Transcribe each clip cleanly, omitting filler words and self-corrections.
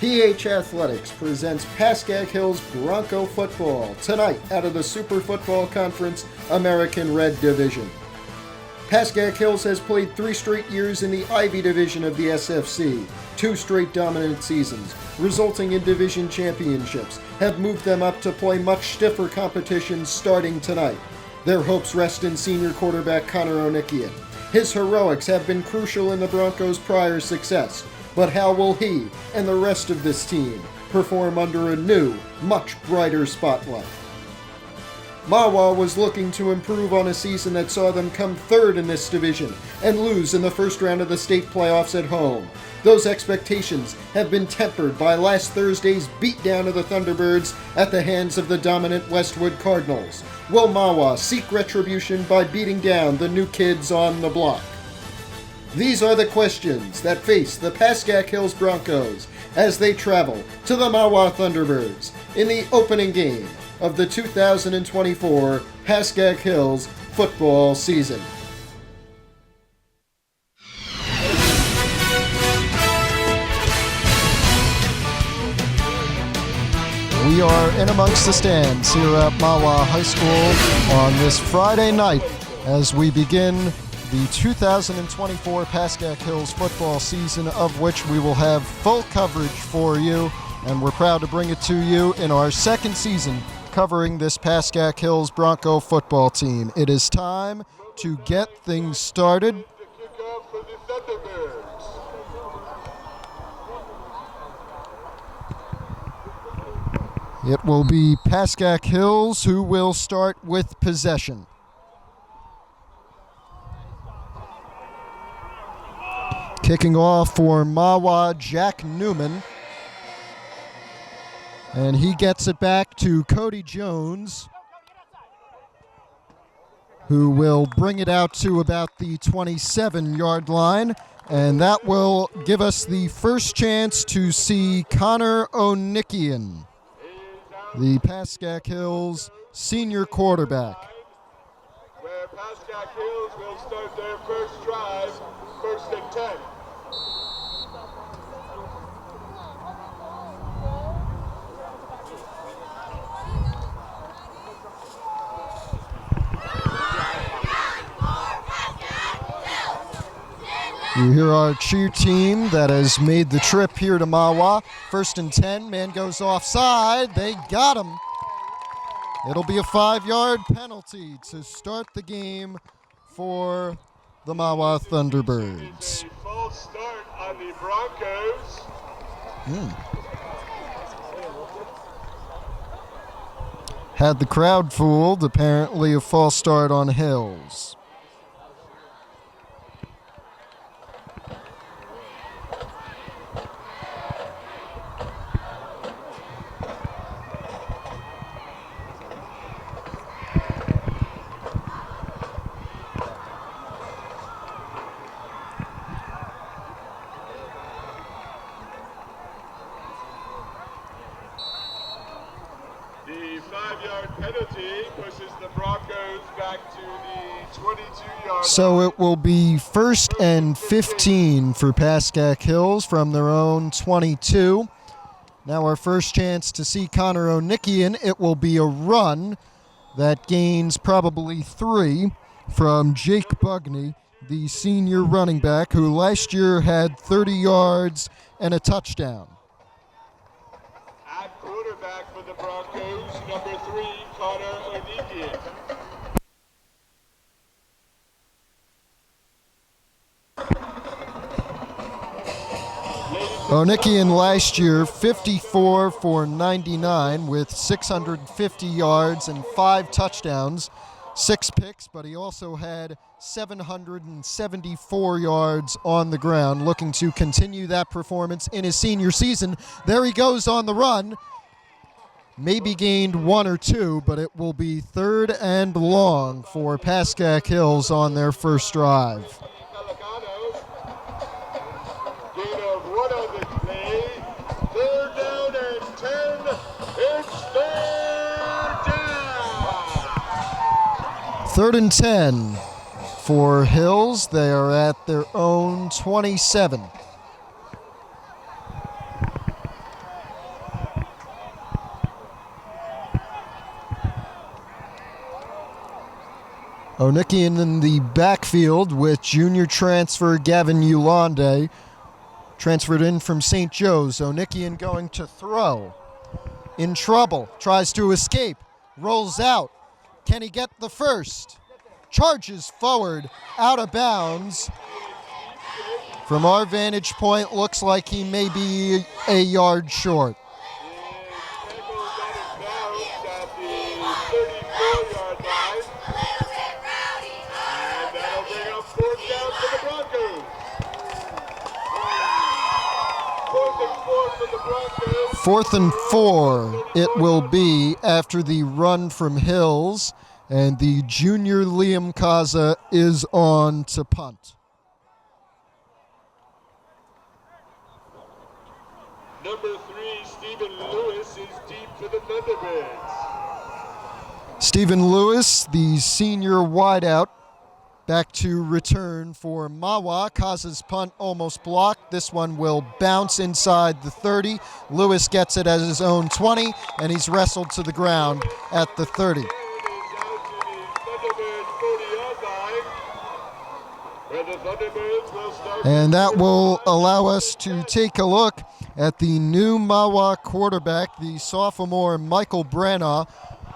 PH Athletics presents Pascack Hills Bronco Football tonight out of the Super Football Conference American Red Division. Pascack Hills has played 3 straight years in the Ivy Division of the SFC. 2 straight dominant seasons, resulting in division championships, have moved them up to play much stiffer competition starting tonight. Their hopes rest in senior quarterback Connor Onikian. His heroics have been crucial in the Broncos' prior success. But how will he and the rest of this team perform under a new, much brighter spotlight? Mahwah was looking to improve on a season that saw them come 3rd in this division and lose in the first round of the state playoffs at home. Those expectations have been tempered by last Thursday's beatdown of the Thunderbirds at the hands of the dominant Westwood Cardinals. Will Mahwah seek retribution by beating down the new kids on the block? These are the questions that face the Pascack Hills Broncos as they travel to the Mahwah Thunderbirds in the opening game of the 2024 Pascack Hills football season. We are in amongst the stands here at Mahwah High School on this Friday night as we begin the 2024 Pascack Hills football season, of which we will have full coverage for you, and we're proud to bring it to you in our 2nd season covering this Pascack Hills Bronco football team. It is time to get things started. It will be Pascack Hills who will start with possession. Kicking off for Mahwah, Jack Newman. And he gets it back to Cody Jones, who will bring it out to about the 27-yard line. And that will give us the first chance to see Connor Onikian, the Pascack Hills senior quarterback. Where Pascack Hills will start their first drive, 1st and 10. You hear our cheer team that has made the trip here to Mahwah. 1st and 10, man goes offside. They got him. It'll be a 5-yard penalty to start the game for the Mahwah Thunderbirds. A false start on the Broncos. Had the crowd fooled. Apparently a false start on Hills. The 5-yard penalty pushes the Broncos back to the 22-yard So it will be 1st and 15 for Pascack Hills from their own 22. Now our first chance to see Connor Onikian. It will be a run that gains probably 3 from Jake Bugney, the senior running back, who last year had 30 yards and a touchdown. At quarterback for the Broncos, number 3, Connor Onikian. Onikian last year, 54 for 99 with 650 yards and 5 touchdowns, 6 picks, but he also had 774 yards on the ground, looking to continue that performance in his senior season. There he goes on the run. Maybe gained 1 or 2, but it will be 3rd and long for Pascack Hills on their first drive. Third and 10 for Hills. They are at their own 27. Onikian in the backfield with junior transfer Gavin Yulonde. Transferred in from St. Joe's. Onikian going to throw. In trouble. Tries to escape. Rolls out. Can he get the first? Charges forward. Out of bounds. From our vantage point, looks like he may be a yard short. Fourth and 4 it will be after the run from Hills, and the junior Liam Kaza is on to punt. Number 3, Stephen Lewis, is deep for the Thunderbirds. Stephen Lewis, the senior wideout, back to return for Mahwah. Kaza's punt almost blocked. This one will bounce inside the 30. Lewis gets it at his own 20, and he's wrestled to the ground at the 30. And that will allow us to take a look at the new Mahwah quarterback, the sophomore Michael Branagh,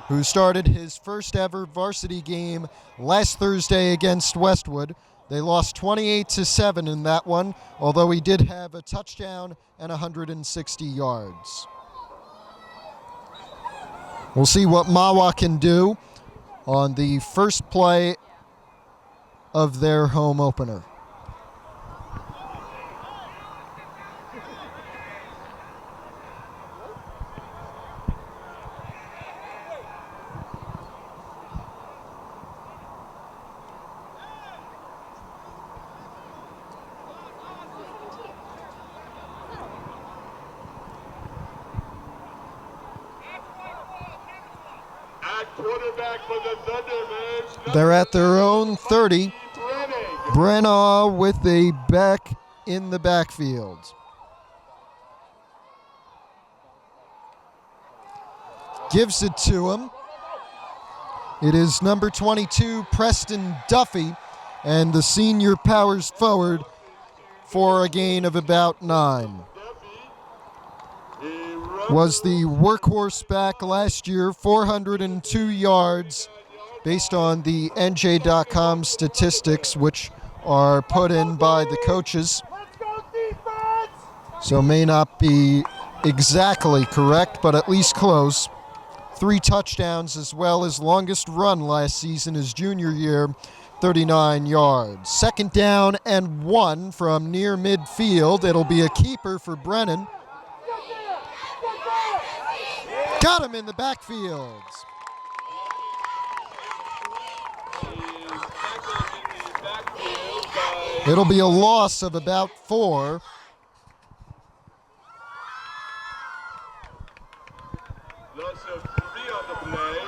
who started his first ever varsity game last Thursday against Westwood. They lost 28-7 in that one, although he did have a touchdown and 160 yards. We'll see what Mahwah can do on the first play of their home opener. They're at their own 30. Branagh with a back in the backfield. Gives it to him. It is number 22, Preston Duffy, and the senior powers forward for a gain of about 9. Was the workhorse back last year, 402 yards based on the NJ.com statistics, which are put in by the coaches. So may not be exactly correct, but at least close. 3 touchdowns as well as longest run last season, his junior year, 39 yards. Second down and 1 from near midfield. It'll be a keeper for Brennan. Got him in the backfield. It'll be a loss of about 4. Loss of 3 on the play.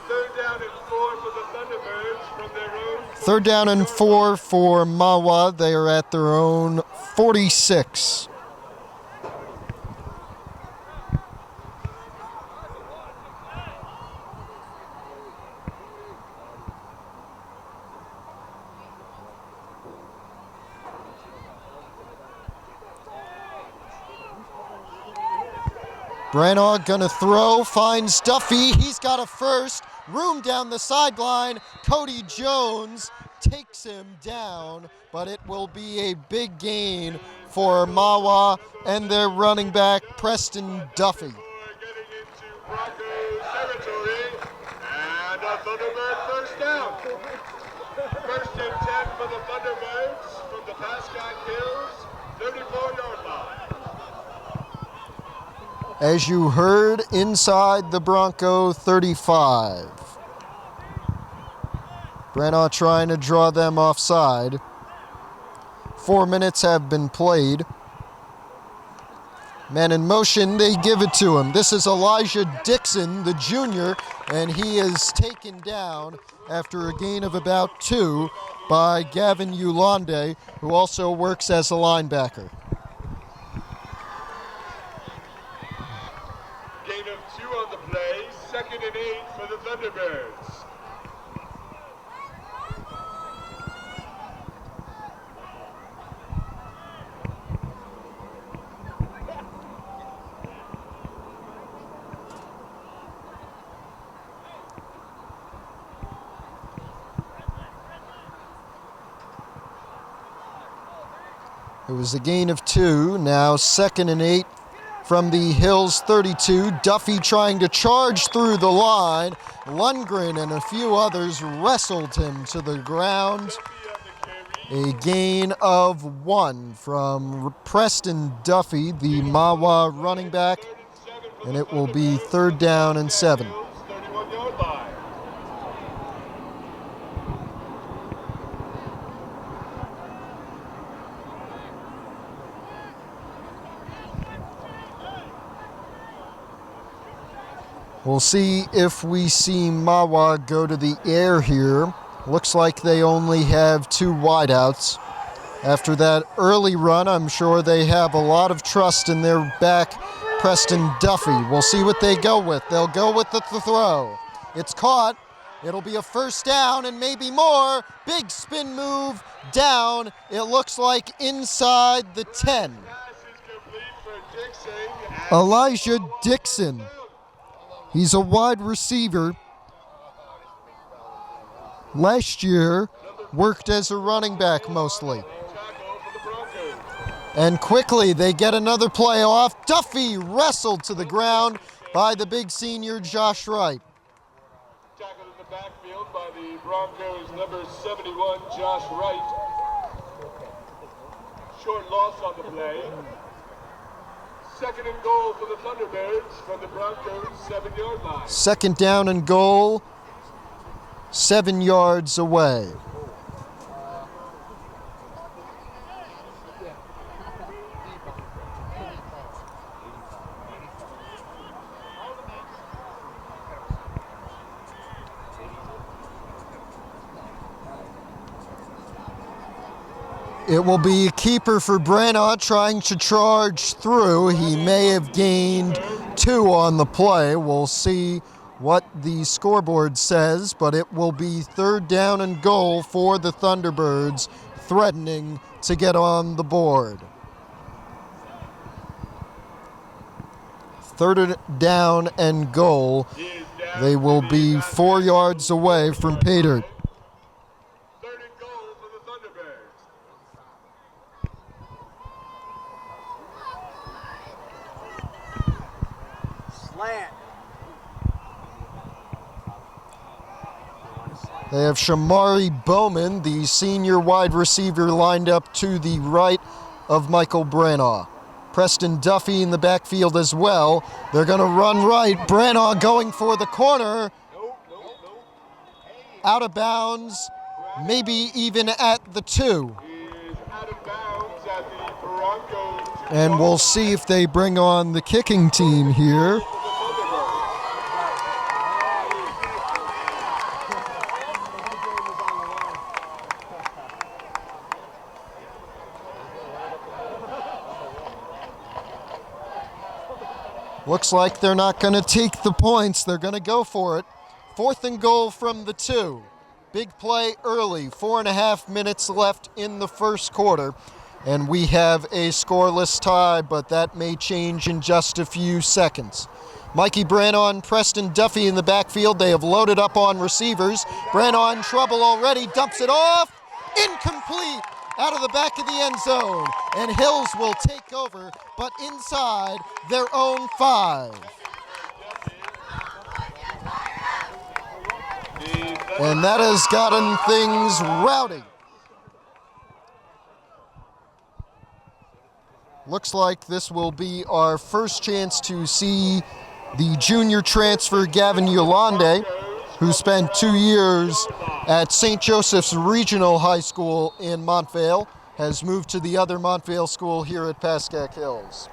Third down and 4 for the Thunderbirds from their own. Third down and 4 for Mahwah. They are at their own 46. Branagh gonna throw, finds Duffy, he's got a first, room down the sideline, Cody Jones takes him down, but it will be a big gain for Mahwah and their running back, Preston Duffy. Getting into Broncos territory, and a Thunderbird first down. First and 10 for the Thunderbirds from the Pascack Hills, 34-yard line. As you heard, inside the Bronco 35. Branagh trying to draw them offside. 4 minutes have been played. Man in motion, they give it to him. This is Elijah Dixon, the junior, and he is taken down after a gain of about 2 by Gavin Yulonde, who also works as a linebacker. Gain of 2 on the play, 2nd and 8 for the Thunderbirds. was a gain of 2. Now 2nd and 8 from the Hills 32. Duffy trying to charge through the line. Lundgren and a few others wrestled him to the ground. A gain of 1 from Preston Duffy, the Mahwah running back, and it will be 3rd down and 7. We'll see if we see Mahwah go to the air here. Looks like they only have 2 wideouts. After that early run, I'm sure they have a lot of trust in their back, Preston Duffy. We'll see what they go with. They'll go with the throw. It's caught. It'll be a 1st down and maybe more. Big spin move down. It looks like inside the 10. Elijah Dixon. He's a wide receiver. Last year, worked as a running back mostly. And quickly, they get another play off. Duffy wrestled to the ground by the big senior, Josh Wright. Tackled in the backfield by the Broncos, number 71, Josh Wright. Short loss on the play. 2nd and goal for the Thunderbirds from the Broncos' 7-yard line. 2nd down and goal, 7 yards away. It will be a keeper for Branagh trying to charge through. He may have gained 2 on the play. We'll see what the scoreboard says, but it will be 3rd down and goal for the Thunderbirds, threatening to get on the board. 3rd down and goal. They will be 4 yards away from pay dirt. They have Shamari Bowman, the senior wide receiver, lined up to the right of Michael Branagh. Preston Duffy in the backfield as well. They're going to run right. Branagh going for the corner. Out of bounds, maybe even at the 2. And we'll see if they bring on the kicking team here. Looks like they're not going to take the points. They're going to go for it. 4th and goal from the 2. Big play early. 4.5 minutes left in the 1st quarter. And we have a scoreless tie, but that may change in just a few seconds. Mikey Branagh and Preston Duffy in the backfield. They have loaded up on receivers. Branagh in trouble already. Dumps it off. Incomplete. Out of the back of the end zone, and Hills will take over, but inside their own 5. And that has gotten things rowdy. Looks like this will be our first chance to see the junior transfer Gavin Yolande, who spent 2 years at St. Joseph's Regional High School in Montvale, has moved to the other Montvale school here at Pascack Hills.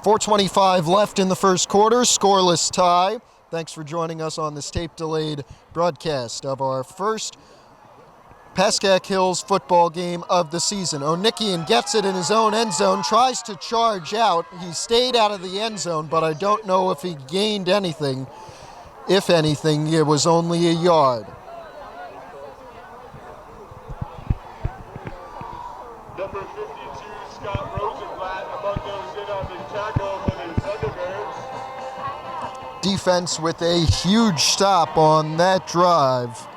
4:25 left in the 1st quarter, scoreless tie. Thanks for joining us on this tape-delayed broadcast of our first Pascack Hills football game of the season. Onikian gets it in his own end zone, tries to charge out. He stayed out of the end zone, but I don't know if he gained anything. If anything, it was only a yard. Number 52, Scott Rosenblatt, among those in on the tackle for the Thunderbirds. Defense with a huge stop on that drive.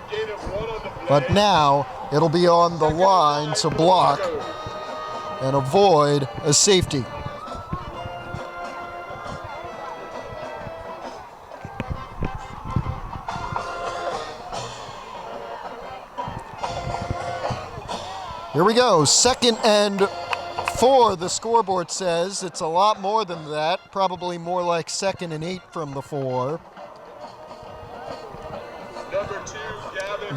Gain of 1 on the play. But now It'll be on the line to block and avoid a safety. Here we go, 2nd and 4, the scoreboard says. It's a lot more than that, probably more like 2nd and 8 from the 4.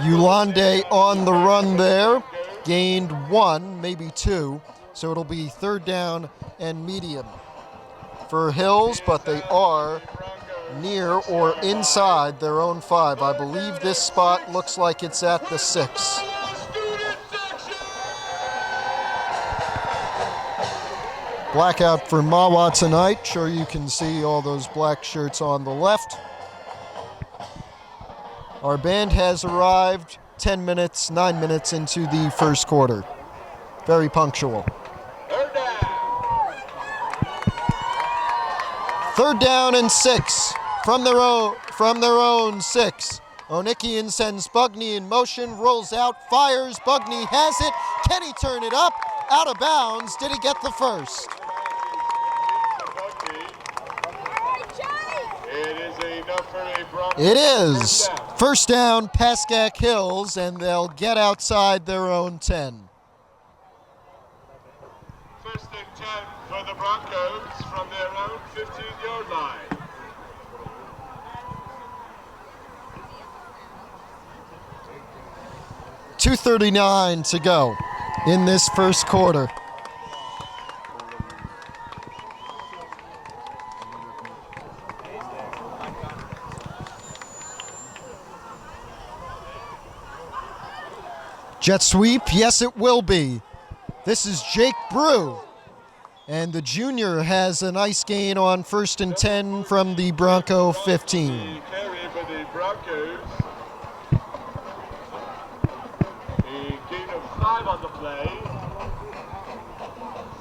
Yolande on the run there, gained 1, maybe 2, so it'll be 3rd down and medium for Hills, but they are near or inside their own 5. I believe this spot looks like it's at the 6. Blackout for Mahwah tonight. Sure you can see all those black shirts on the left. Our band has arrived 9 minutes into the first quarter. Very punctual. 3rd down and 6 from their own 6. Onikian sends Bugney in motion, rolls out, fires. Bugney has it. Can he turn it up? Out of bounds. Did he get the first? It is. 1st down, Pascack Hills, and they'll get outside their own 10. 1st and 10 for the Broncos from their own 15-yard line. .239 to go in this first quarter. Jet sweep, yes it will be. This is Jake Brew, and the junior has a nice gain on 1st and 10 from the Bronco 15. Carry for the Broncos. A gain of 5 on the play.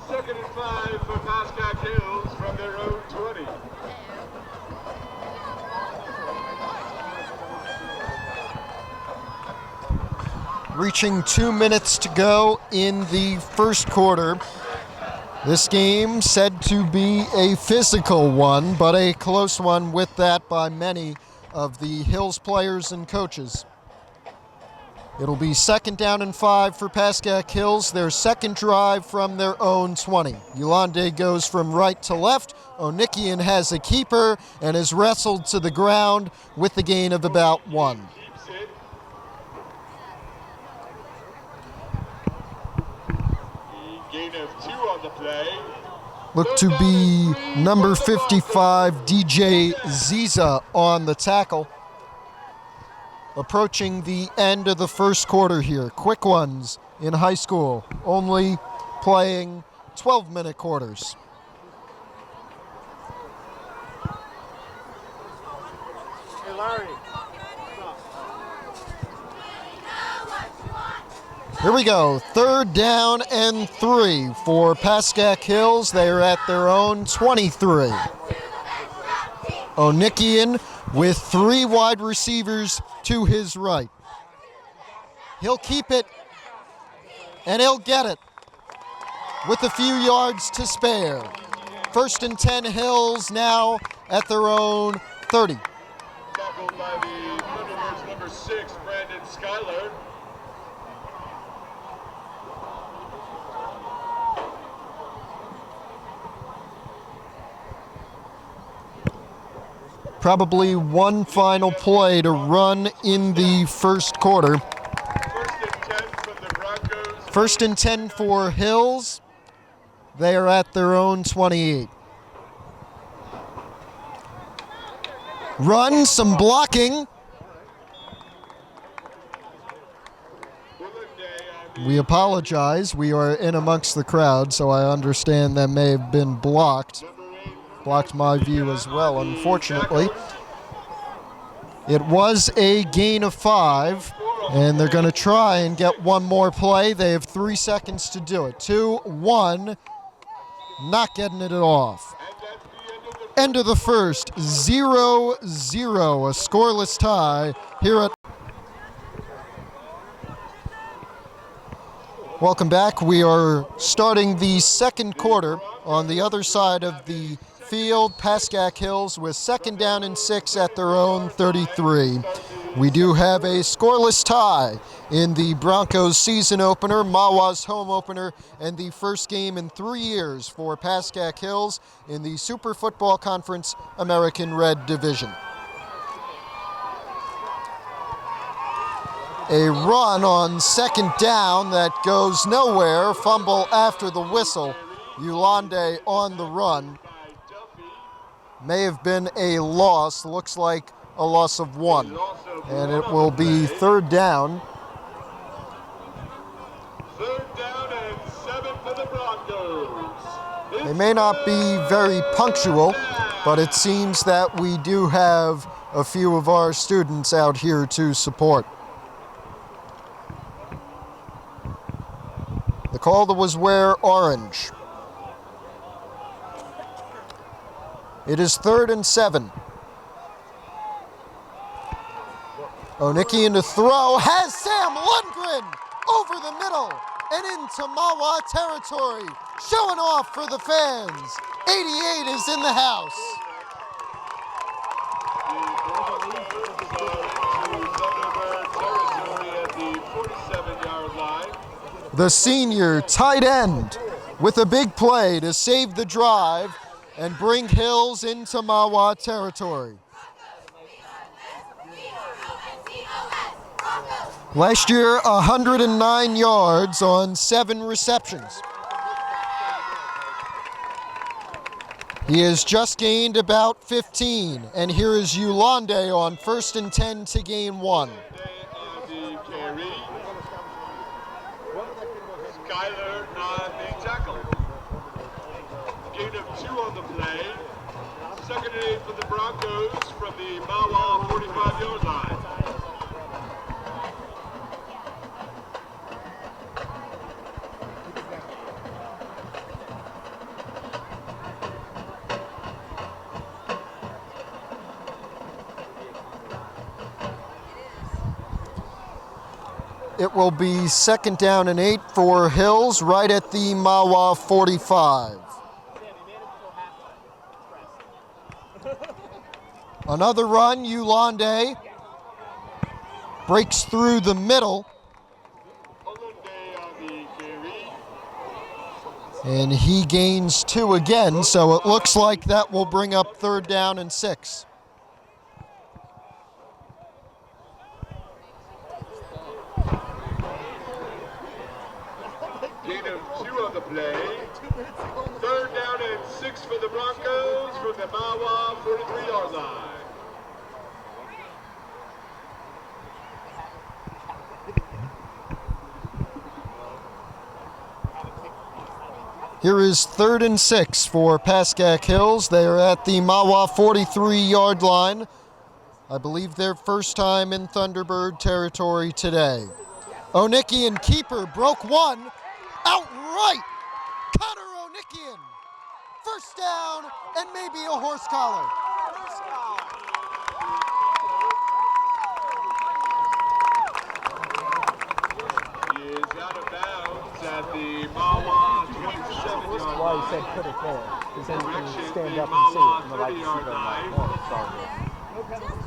2nd and 5 for Pascack Hills from their own 20. Reaching 2 minutes to go in the first quarter. This game said to be a physical one, but a close one with that by many of the Hills players and coaches. It'll be 2nd down and 5 for Pascack Hills, their 2nd drive from their own 20. Yolande goes from right to left. Onikian has a keeper and is wrestled to the ground with the gain of about 1. Gain of 2 on the play. Look to be number 55, DJ Ziza, on the tackle. Approaching the end of the first quarter here. Quick ones in high school, only playing 12-minute quarters. Hey, Larry. Here we go, 3rd down and 3 for Pascack Hills. They are at their own 23. Onikian with 3 wide receivers to his right. He'll keep it, and he'll get it with a few yards to spare. 1st and 10 Hills now at their own 30. Tackled by the Thunderbirds number 6, Brandon Schuyler. Probably one final play to run in the first quarter. 1st and 10 from the Broncos. 1st and 10 for Hills. They are at their own 28. Run, some blocking. We apologize. We are in amongst the crowd, so I understand that may have been blocked. Blocked my view as well, unfortunately. It was a gain of 5, and they're going to try and get one more play. They have 3 seconds to do it. 2, 1, not getting it off. End of the first, 0-0, a scoreless tie here at Welcome back. We are starting the second quarter on the other side of the field, Pascack Hills, with 2nd down and 6 at their own 33. We do have a scoreless tie in the Broncos season opener, Mahwah's home opener, and the first game in 3 years for Pascack Hills in the Super Football Conference American Red Division. A run on 2nd down that goes nowhere. Fumble after the whistle. Yolande on the run. May have been a loss. Looks like a loss of 1. And it will be 3rd down. 3rd down and 7 for the Broncos. They may not be very punctual, but it seems that we do have a few of our students out here to support. The call that was wear orange. It is 3rd and 7. Onikian to throw, has Sam Lundgren over the middle and into Mahwah territory. Showing off for the fans. 88 is in the house. The senior tight end with a big play to save the drive and bring Hills into Mahwah territory. Last year, 109 yards on 7 receptions. He has just gained about 15, and here is Yolande on 1st and 10 to gain 1. Skyler being tackled. Gain of 2 on the play. 2nd and 8 for the Broncos from the Mahwah 45-yard line. It will be 2nd down and 8 for Hills, right at the Mahwah 45. Another run, Yolande breaks through the middle. And he gains 2 again, so it looks like that will bring up 3rd down and 6. Gain of 2 on the play. 3rd down and 6 for the Broncos from the Mahwah 43-yard line. Here is 3rd and 6 for Pascack Hills. They are at the Mahwah 43-yard line. I believe their first time in Thunderbird territory today. Onikian keeper broke 1 outright. Connor Onikian. 1st down and maybe a horse collar. He is out of bounds at the Mahwah 27-yard Why line. he said put it there, because then you can Direction, stand the up and see it Mahwah from the right 30-yard line.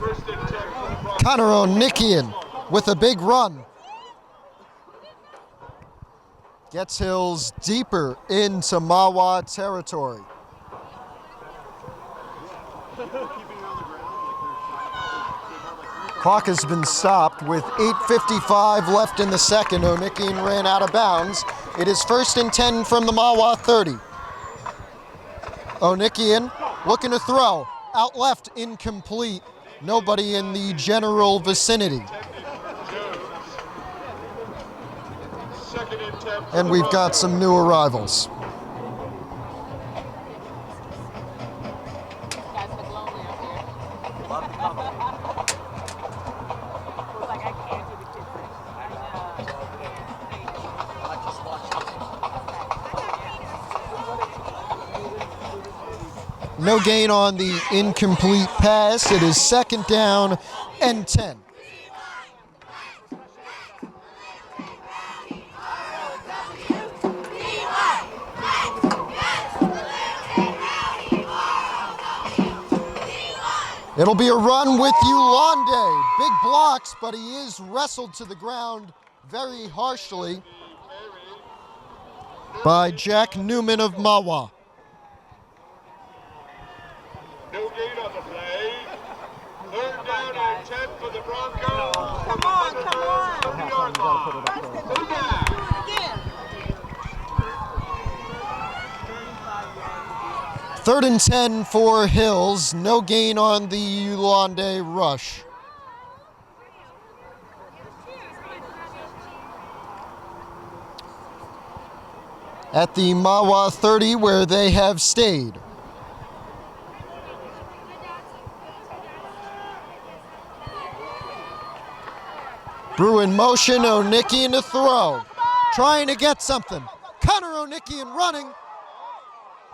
1st and 10 for the Broncos. Connor Onikian with a big run. Gets Hills deeper into Mahwah territory. Clock has been stopped with 8:55 left in the second. Onikian ran out of bounds. It is 1st and 10 from the Mahwah 30. Onikian looking to throw. Out left, incomplete. Nobody in the general vicinity. And we've got some new arrivals. No gain on the incomplete pass. It is 2nd down and 10. It'll be a run with Ulande. Big blocks, but he is wrestled to the ground very harshly by Jack Newman of Mahwah. No gain on the play. Third down and 10 for the Broncos. Come on, come on. 30-yard line. Go back. Do it again. 3rd and 10 for Hills. No gain on the Ulande rush. At the Mahwah 30 where they have stayed. Brew in motion, O'Nickian to throw. Trying to get something. Connor O'Nickian running.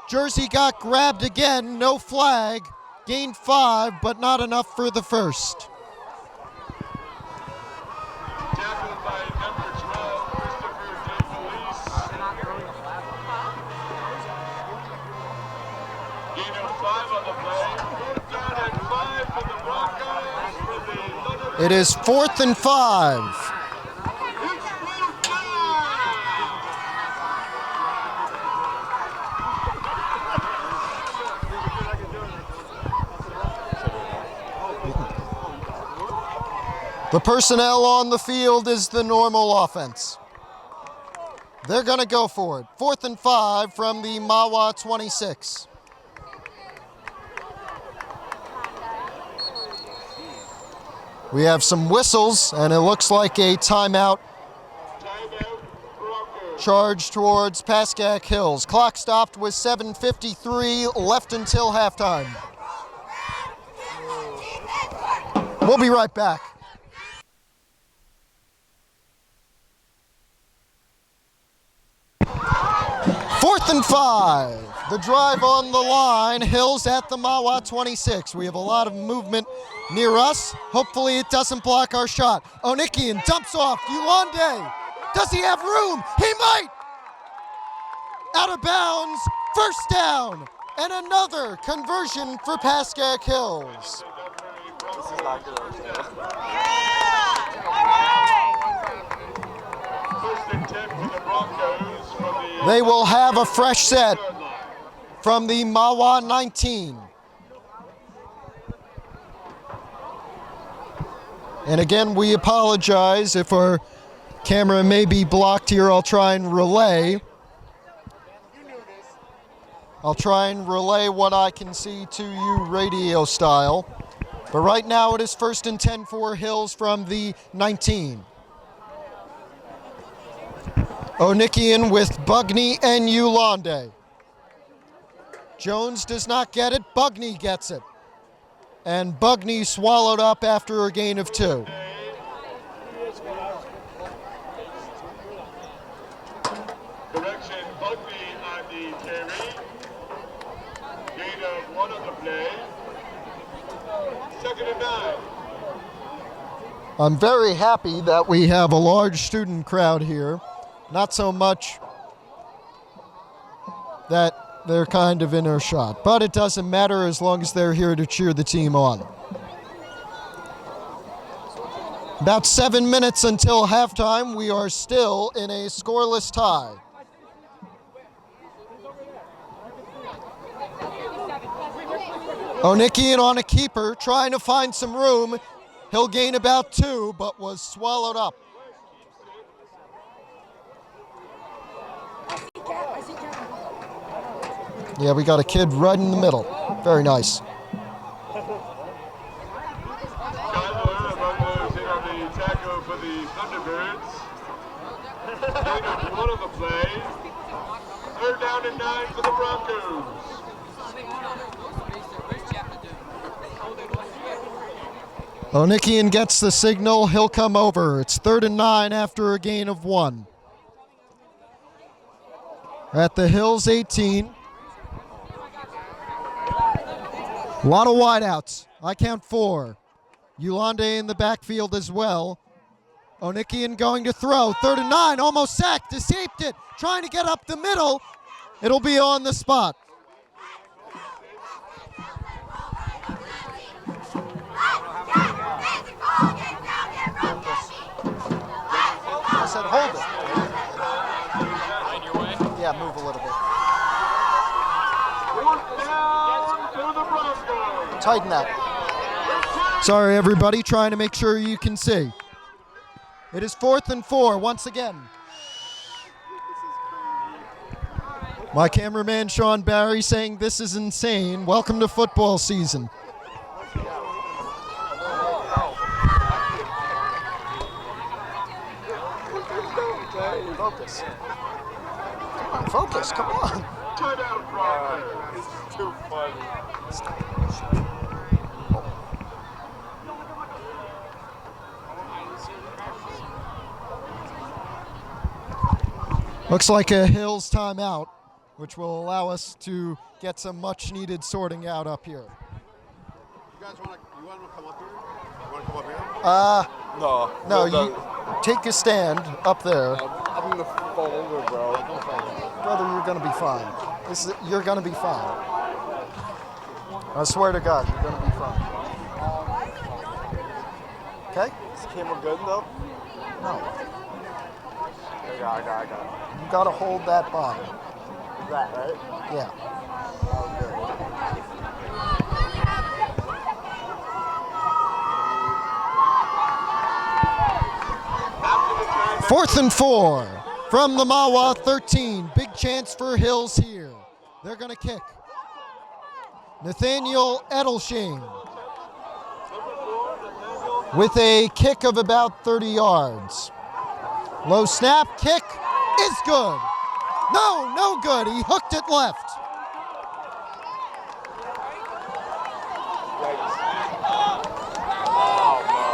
Jersey got grabbed again, no flag. Gained 5, but not enough for the first. Tackled by number 12, Christopher DeFelice. Gain of 5 on the play. Fourth down and 5 for the Broncos. For the Thunderbirds. It is 4th and 5. It's fourth down. The personnel on the field is the normal offense. They're going to go for it. 4th and 5 from the Mahwah 26. We have some whistles, and it looks like a timeout Timeout, Broncos. charge towards Pascack Hills. Clock stopped with 7:53 left until halftime. We'll be right back. 4th and 5. The drive on the line. Hills at the Mahwah 26. We have a lot of movement near us. Hopefully it doesn't block our shot. O'Nickian dumps off. Ulande. Does he have room? He might! Out of bounds. First down. And another conversion for Pascack Hills. First and 10 for the Broncos from the They will have a fresh set from the Mahwah 19. And again, we apologize if our camera may be blocked here. I'll try and relay. I'll try and relay what I can see to you radio style. But right now it is 1st and 10 for Hills from the 19. O'Nickian with Bugney and Ulande. Jones does not get it. Bugney gets it. And Bugney swallowed up after a gain of 2. Correction, Bugney on the carry. Gain of 1 on the play. 2nd and 9. I'm very happy that we have a large student crowd here. Not so much that they're kind of in our shot, but it doesn't matter as long as they're here to cheer the team on. About 7 minutes until halftime. We are still in a scoreless tie. O'Nickian on a keeper, trying to find some room. He'll gain about 2, but was swallowed up. Yeah, we got a kid right in the middle. Very nice. Kyler Broncos in on the tackle for the Thunderbirds. Gain of 1 on the play. 3rd down and 9 for the Broncos. O'Nickian gets the signal. He'll come over. It's 3rd and 9 after a gain of 1. At the Hills 18. A lot of wideouts. I count 4. Ulande in the backfield as well. O'Nickian going to throw. 3rd and 9. Almost sacked. Escaped it. Trying to get up the middle. It'll be on the spot. said hold it. Find your way. Yeah, move a little bit. Fourth down to the Broncos. Tighten that. Sorry, everybody, trying to make sure you can see. It is 4th and 4 once again. My cameraman, Sean Barry, saying this is insane. Welcome to football season. Focus. Come on, focus, come on. Timeout, Broncos. It's too funny. Looks like a Hills timeout, which will allow us to get some much-needed sorting out up here. You guys want to come up here? You want to come up here? No. No, you take a stand up there. I'm gonna fall over, bro. Brother, you're gonna be fine. You're gonna be fine. I swear to God, you're gonna be fine. Okay? Is the camera good though? No. I got it. You gotta hold that bottom. That, right? Yeah. Fourth and 4 from the Mahwah 13. Big chance for Hills here. They're gonna kick. Nathaniel Edelshane with a kick of about 30 yards. Low snap, kick is good. No good. He hooked it left.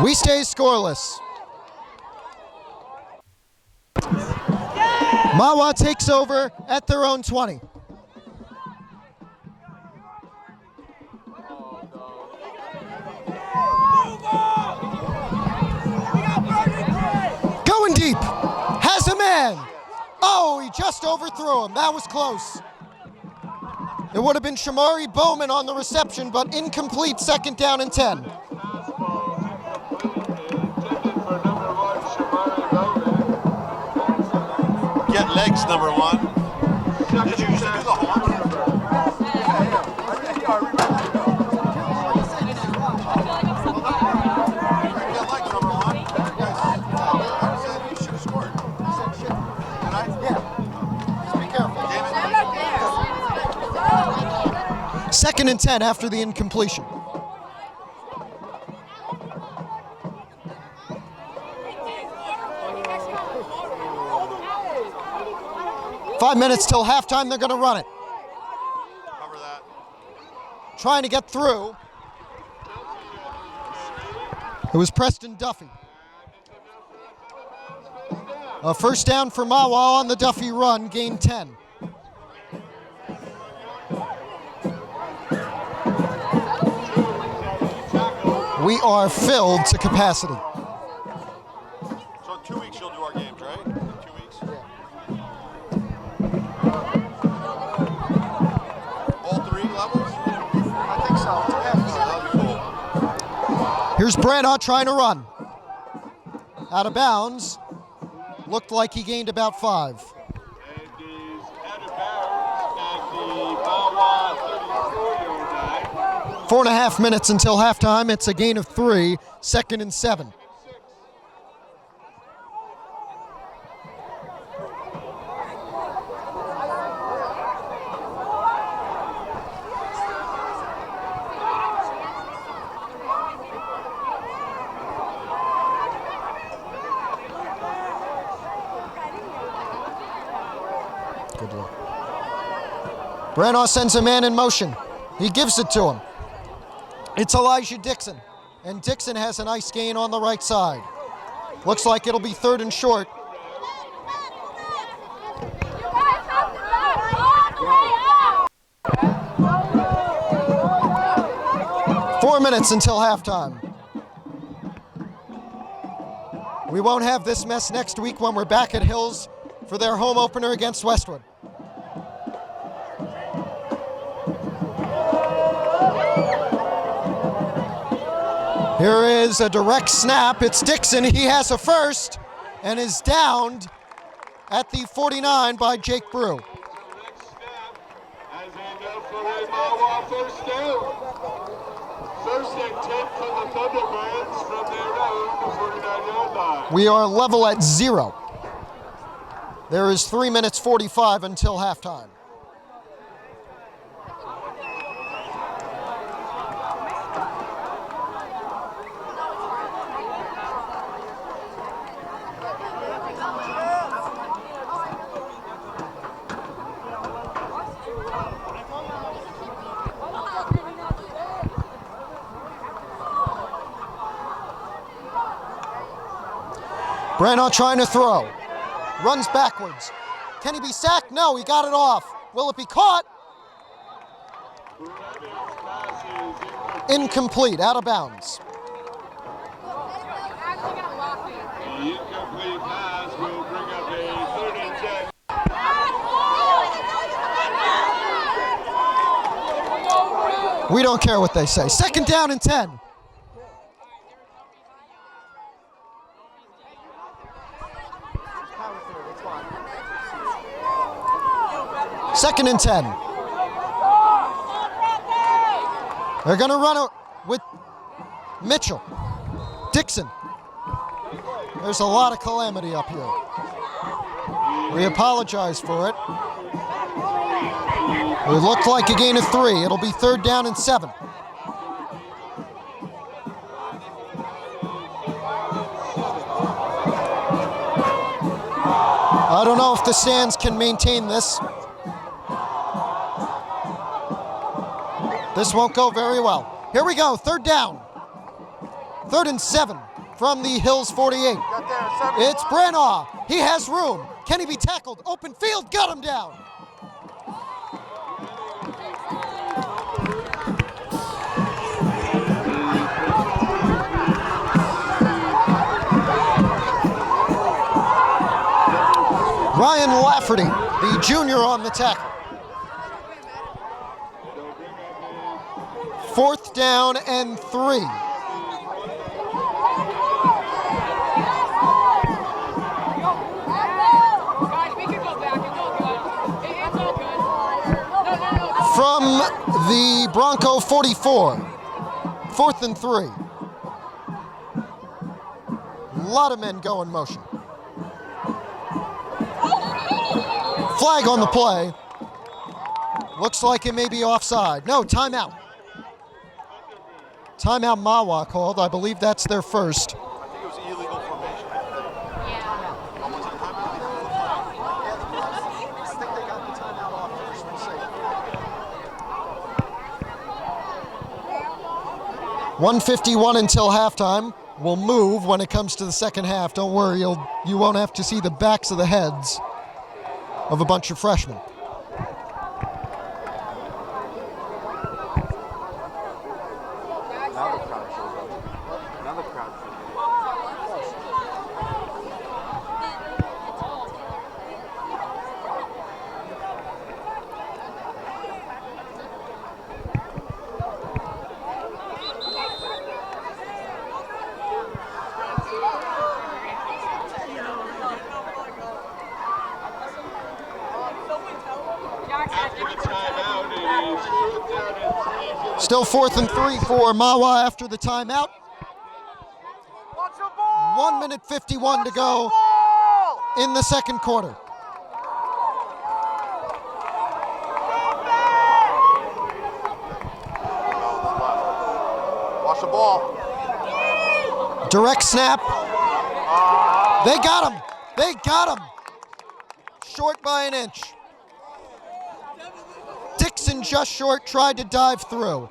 We stay scoreless. Mahwah takes over at their own 20. Going deep. Has a man. Oh, he just overthrew him. That was close. It would have been Shamari Bowman on the reception, but incomplete. 2nd down and 10. Get legs, number 1. Did you used to do the horn? Get legs, number 1. I said you should have scored. Did I? Yeah. Just be careful. Damn it. 2nd and 10 after the incompletion. Five minutes till halftime, they're going to run it. Cover that. Trying to get through. It was Preston Duffy. A first down for Mahwah on the Duffy run, gain 10. We are filled to capacity. So in 2 weeks you'll do our games, right? In 2 weeks? All 3 levels? I think so. That'd be cool. Here's Branagh trying to run. Out of bounds. Looked like he gained about 5. And he's out of bounds at the Mahwah 34-yard line. 4.5 minutes until halftime. It's a gain of 3, 2nd and 7. Good luck. Branagh sends a man in motion. He gives it to him. It's Elijah Dixon, and Dixon has a nice gain on the right side. Looks like it'll be 3rd and short. Four minutes until halftime. We won't have this mess next week when we're back at Hills for their home opener against Westwood. Here is a direct snap. It's Dixon. He has a first, and is downed at the 49 by Jake Brew. Next snap, as they go for a Mahwah first down. First and 10 for the Thunderbirds from their own 49-yard line. We are level at 0. There is 3 minutes 45 until halftime. Branagh trying to throw. Runs backwards. Can he be sacked? No, he got it off. Will it be caught? Incomplete, out of bounds. The incomplete pass will bring up a 3rd and 10. We don't care what they say. 2nd down and 10. Second and 10. They're going to run with Mitchell. Dixon. There's a lot of calamity up here. We apologize for it. It looked like a gain of 3. It'll be 3rd down and 7. I don't know if the stands can maintain this. This won't go very well. Here we go, 3rd down. 3rd and 7 from the Hills 48. It's Branagh. He has room. Can he be tackled? Open field, got him down. Ryan Lafferty, the junior on the tackle. 4th down and 3. From the Bronco 44. 4th and 3. A lot of men go in motion. Flag on the play. Looks like it may be offside. No, timeout. Timeout Mahwah called. I believe that's their first. I think it was illegal formation. Was it time? I think they got the timeout off first. We'll see. 1:51 until halftime. We'll move when it comes to the second half. Don't worry, you won't have to see the backs of the heads of a bunch of freshmen. Now the crowd shows up. Now the crowd shows up. After the timeout, it is 4th down and 3. Still 4th and 3 for Mahwah after the timeout. 1:51 to go in the second quarter. Watch the ball. Direct snap. They got him. They got him. Short by an inch. Dixon just short, tried to dive through.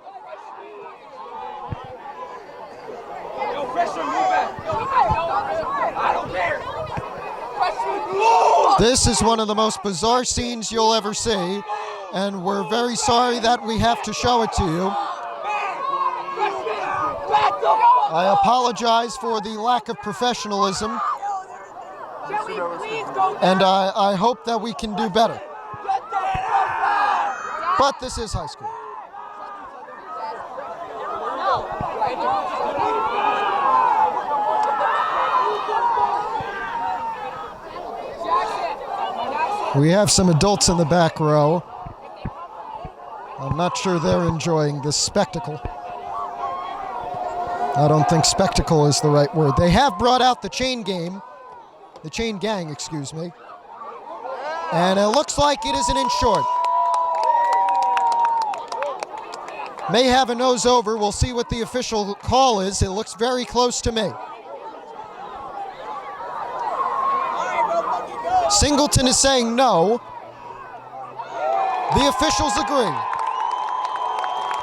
This is one of the most bizarre scenes you'll ever see, and we're very sorry that we have to show it to you. I apologize for the lack of professionalism, and I hope that we can do better. But this is high school. We have some adults in the back row. I'm not sure they're enjoying this spectacle. I don't think spectacle is the right word. They have brought out the chain gang, excuse me. And it looks like it is an inch short. May have a nose over. We'll see what the official call is. It looks very close to me. Singleton is saying no. The officials agree.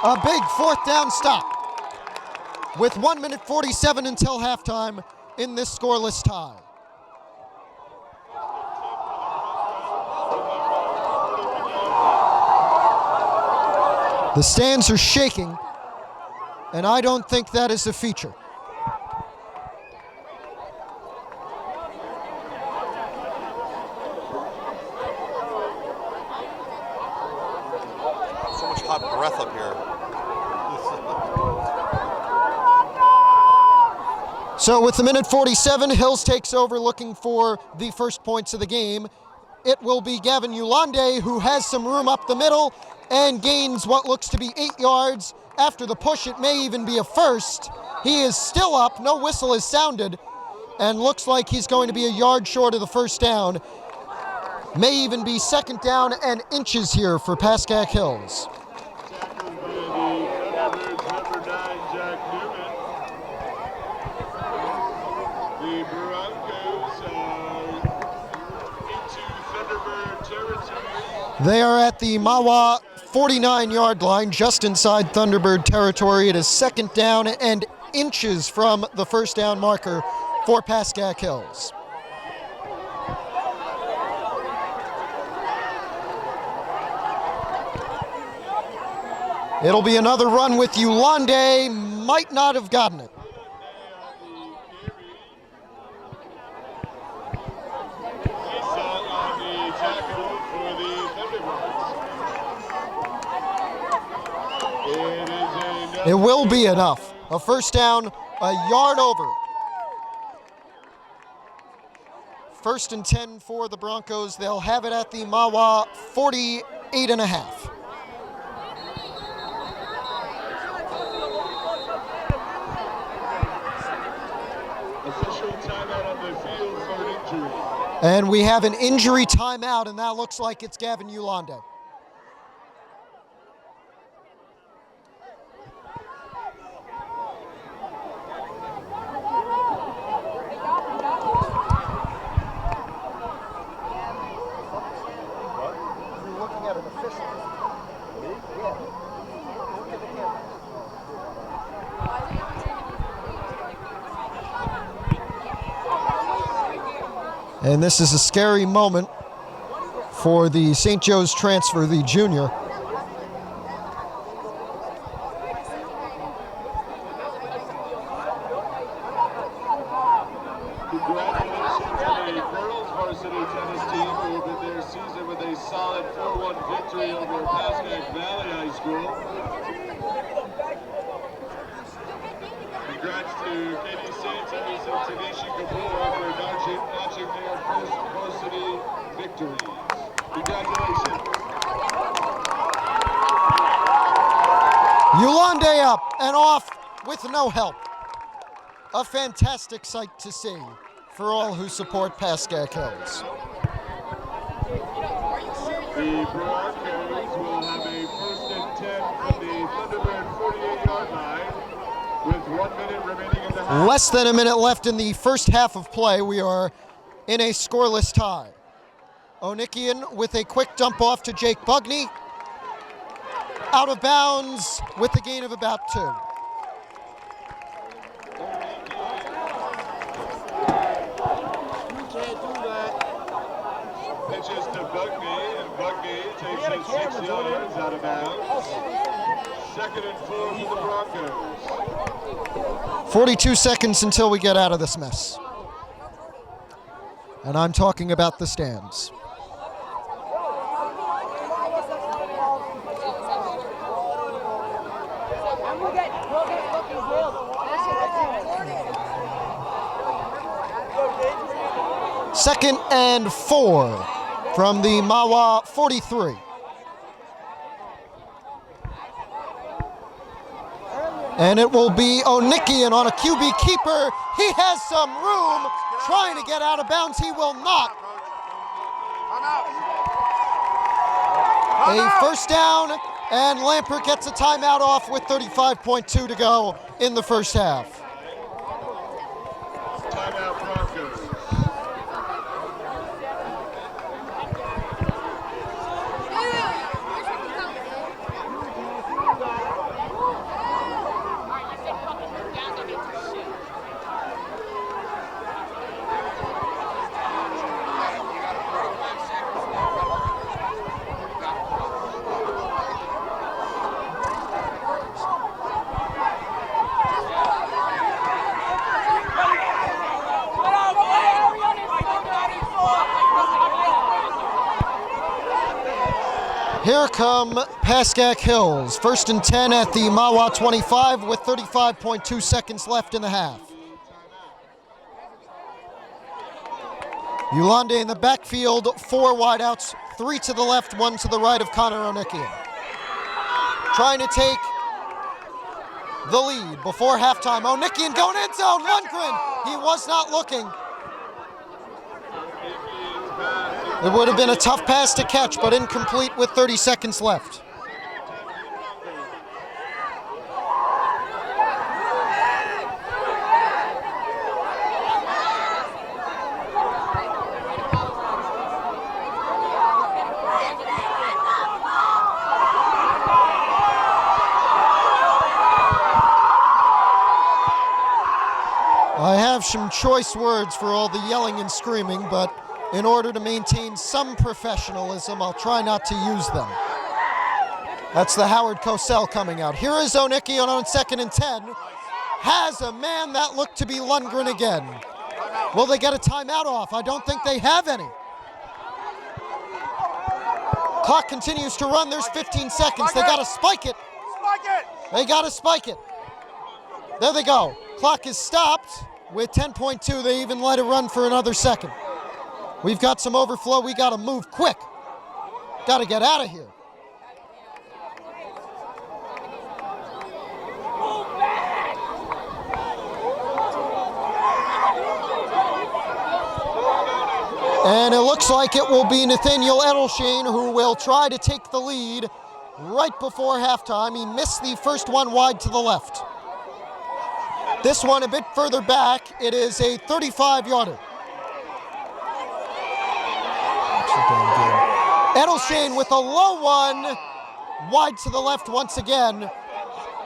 A big fourth down stop with 1 minute 47 until halftime in this scoreless tie. The stands are shaking, and I don't think that is a feature. So much hot breath up here. So with the minute 47, Hills takes over looking for the first points of the game. It will be Gavin Yolande who has some room up the middle and gains what looks to be 8 yards. After the push, it may even be a first. He is still up, no whistle is sounded, and looks like he's going to be a yard short of the first down. May even be second down and inches here for Pascack Hills. Tackled by the Thunderbirds, number 9, Jack Newman. The Broncos are into Thunderbird territory. They are at the Mahwah 49-yard line, just inside Thunderbird territory. It is second down and inches from the first down marker for Pascack Hills. It'll be another run with Yolande, might not have gotten it. It will be enough. A first down, a yard over. First and 10 for the Broncos. They'll have it at the Mahwah 48.5. Official timeout on the field for an injury. And we have an injury timeout, and that looks like it's Gavin Yolande. And this is a scary moment for the St. Joe's transfer, the junior. Congratulations to the girls varsity tennis team who opened their season with a solid 4-1 victory over Pascack Valley High School. Congrats to Katie Santos and Tanisha Kapoor for notching their first varsity victories. Congratulations. Yolande up and off with no help. A fantastic sight to see for all who support Pascack Hills. The Broncos will have a first and 10 from the Thunderbird 48-yard line with 1 minute remaining in the half. Less than a minute left in the first half of play. We are in a scoreless tie. Onikian with a quick dump off to Jake Bugney. Out of bounds with a gain of about 2. Pitches to Bugney, and Bugney takes it 6 yards out of bounds. Second and 4 for the Broncos. 42 seconds until we get out of this mess. And I'm talking about the stands. Second and 4 from the Mahwah 43. And it will be Onikian on a QB keeper. He has some room, trying to get out of bounds. He will not. A first down, and Lampert gets a timeout off with 35.2 to go in the first half. Timeout Broncos. Here come Pascack Hills. First and 10 at the Mahwah 25 with 35.2 seconds left in the half. Yolande in the backfield, 4 wideouts, 3 to the left, 1 to the right of Connor Onikian. Trying to take the lead before halftime. Onikian going end zone, Lundgren. He was not looking. It would have been a tough pass to catch, but incomplete with 30 seconds left. I have some choice words for all the yelling and screaming, but in order to maintain some professionalism, I'll try not to use them. That's the Howard Cosell coming out. Here is Onikian on second and 10. Has a man that looked to be Lundgren again. Will they get a timeout off? I don't think they have any. Clock continues to run. There's 15 seconds. They got to spike it. They got to spike it. There they go. Clock is stopped with 10.2. They even let it run for another second. We've got some overflow. We got to move quick. Got to get out of here. And it looks like it will be Nathaniel Edelshane who will try to take the lead right before halftime. He missed the first one wide to the left. This one a bit further back. It is a 35-yarder. Edelshane with a low one, wide to the left once again,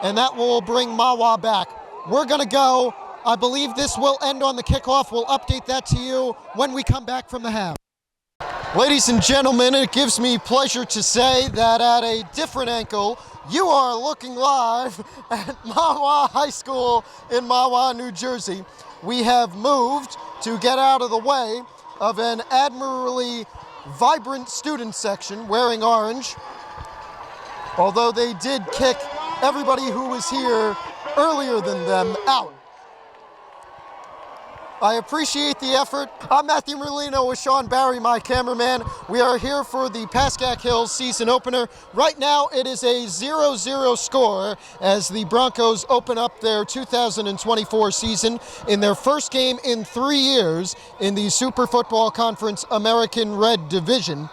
and that will bring Mahwah back. We're going to go. I believe this will end on the kickoff. We'll update that to you when we come back from the half. Ladies and gentlemen, it gives me pleasure to say that at a different angle, you are looking live at Mahwah High School in Mahwah, New Jersey. We have moved to get out of the way of an admirably vibrant student section wearing orange, although they did kick everybody who was here earlier than them out. I appreciate the effort. I'm Matthew Merlino with Sean Barry, my cameraman. We are here for the Pascack Hills season opener. Right now it is a 0-0 score as the Broncos open up their 2024 season in their first game in 3 years in the Super Football Conference American Red Division.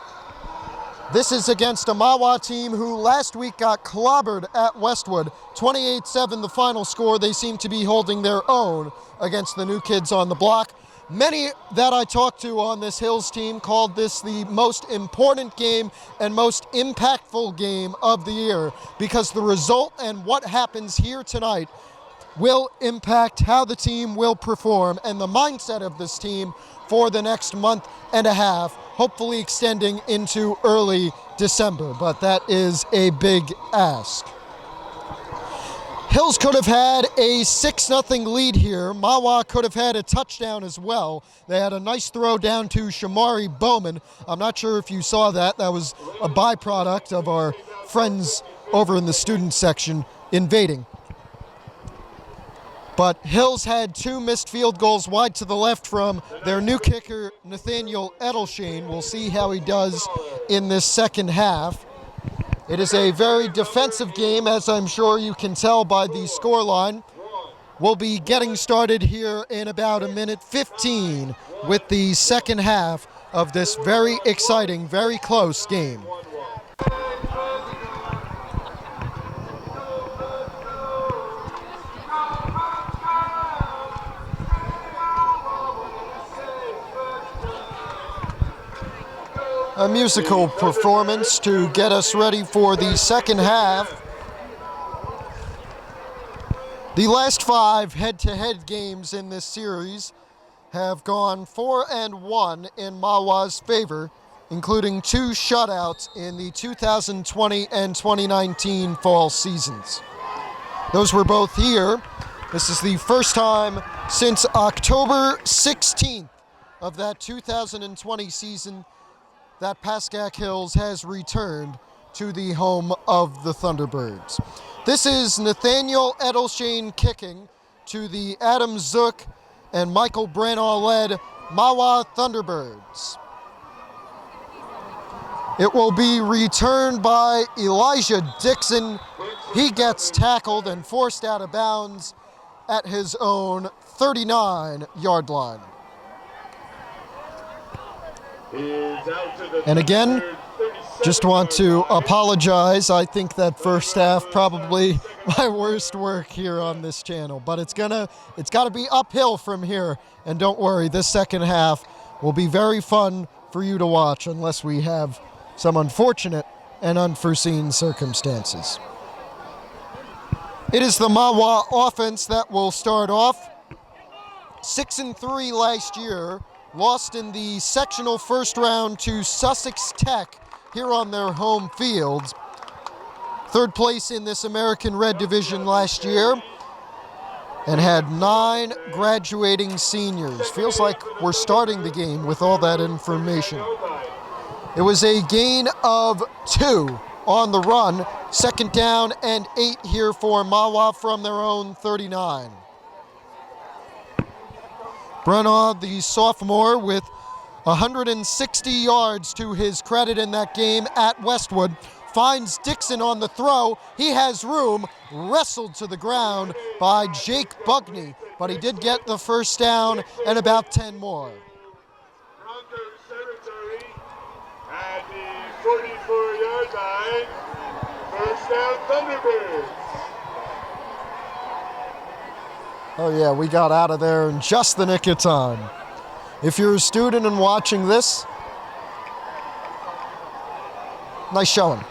This is against a Mahwah team who last week got clobbered at Westwood. 28-7 the final score. They seem to be holding their own against the new kids on the block. Many that I talked to on this Hills team called this the most important game and most impactful game of the year because the result and what happens here tonight will impact how the team will perform and the mindset of this team for the next month and a half, hopefully extending into early December, but that is a big ask. Hills could have had a 6-0 lead here. Mahwah could have had a touchdown as well. They had a nice throw down to Shamari Bowman. I'm not sure if you saw that. That was a byproduct of our friends over in the student section invading. But Hills had 2 missed field goals wide to the left from their new kicker, Nathaniel Edelshane. We'll see how he does in this second half. It is a very defensive game, as I'm sure you can tell by the scoreline. We'll be getting started here in about a minute 15 with the second half of this very exciting, very close game. A musical performance to get us ready for the second half. The last 5 head-to-head games in this series have gone 4-1 in Mahwah's favor, including 2 shutouts in the 2020 and 2019 fall seasons. Those were both here. This is the first time since October 16th of that 2020 season that Pascack Hills has returned to the home of the Thunderbirds. This is Nathaniel Edelshane kicking to the Adam Zook and Michael Branagh-led Mahwah Thunderbirds. It will be returned by Elijah Dixon. He gets tackled and forced out of bounds at his own 39-yard line. And again, just want to apologize. I think that first half probably my worst work here on this channel, but it's got to be uphill from here. And don't worry, this second half will be very fun for you to watch unless we have some unfortunate and unforeseen circumstances. It is the Mahwah offense that will start off. 6-3 last year. Lost in the sectional first round to Sussex Tech here on their home field. 3rd place in this American Red Division last year and had 9 graduating seniors. Feels like we're starting the game with all that information. It was a gain of 2 on the run. 2nd down and 8 here for Mahwah from their own 39. Branagh, the sophomore, with 160 yards to his credit in that game at Westwood, finds Dixon on the throw. He has room, wrestled to the ground by Jake Bugney, but he did get the first down and about 10 more. Broncos territory at the 44-yard line. First down, Thunderbirds. Oh yeah, we got out of there in just the nick of time. If you're a student and watching this, nice showing.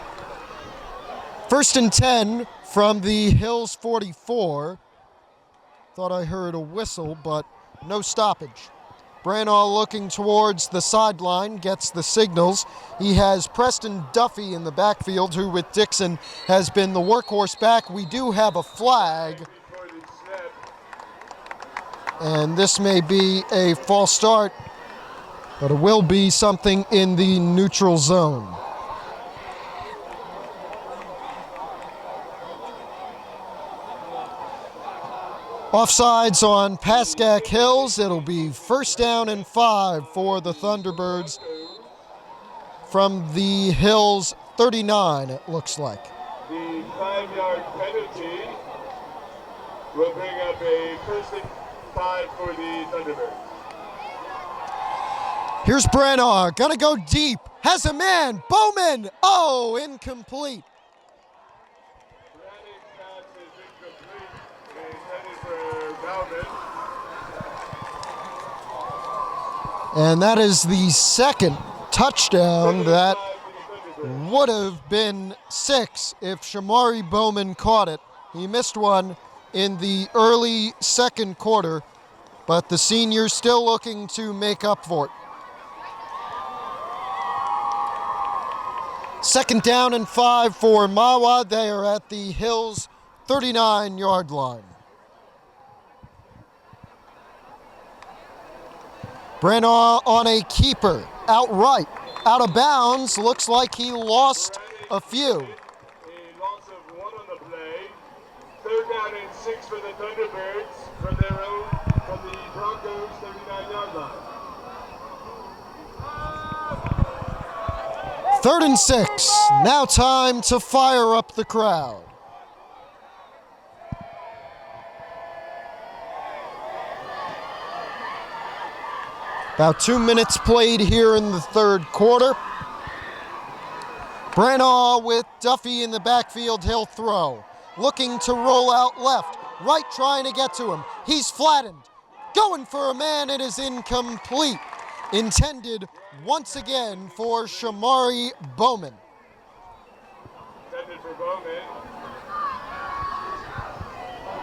1st and 10 from the Hills 44. Thought I heard a whistle, but no stoppage. Branagh looking towards the sideline, gets the signals. He has Preston Duffy in the backfield, who with Dixon has been the workhorse back. We do have a flag. And this may be a false start, but it will be something in the neutral zone. Offsides on Pascack Hills. It'll be 1st down and 5 for the Thunderbirds from the Hills 39, it looks like. The 5-yard penalty will bring up a 1st and 5 for the Thunderbirds. Here's Branagh, gonna go deep, has a man, Bowman, oh, incomplete. Branning's pass is incomplete. Intended for Bowman. And that is the 2nd touchdown that would have been 6 if Shamari Bowman caught it. He missed one in the early 2nd quarter, but the senior still looking to make up for it. 2nd down and 5 for Mahwah. They are at the Hills 39-yard line. Branagh on a keeper, outright, out of bounds. Looks like he lost a few. A loss of 1 on the play. Third down and 6 for the Thunderbirds from the Broncos 39-yard line. 3rd and 6. Now time to fire up the crowd. About 2 minutes played here in the 3rd quarter. Branagh with Duffy in the backfield, he'll throw. Looking to roll out left, right trying to get to him. He's flattened, going for a man, it is incomplete. Intended once again for Shamari Bowman. Intended for Bowman.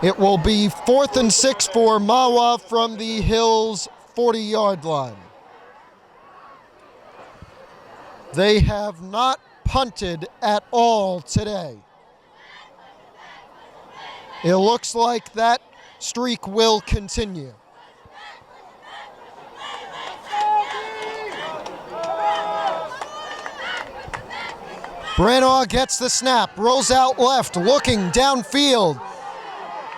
It will be 4th and 6 for Mahwah from the Hills 40-yard line. They have not punted at all today. It looks like that streak will continue. Branagh gets the snap, rolls out left, looking downfield.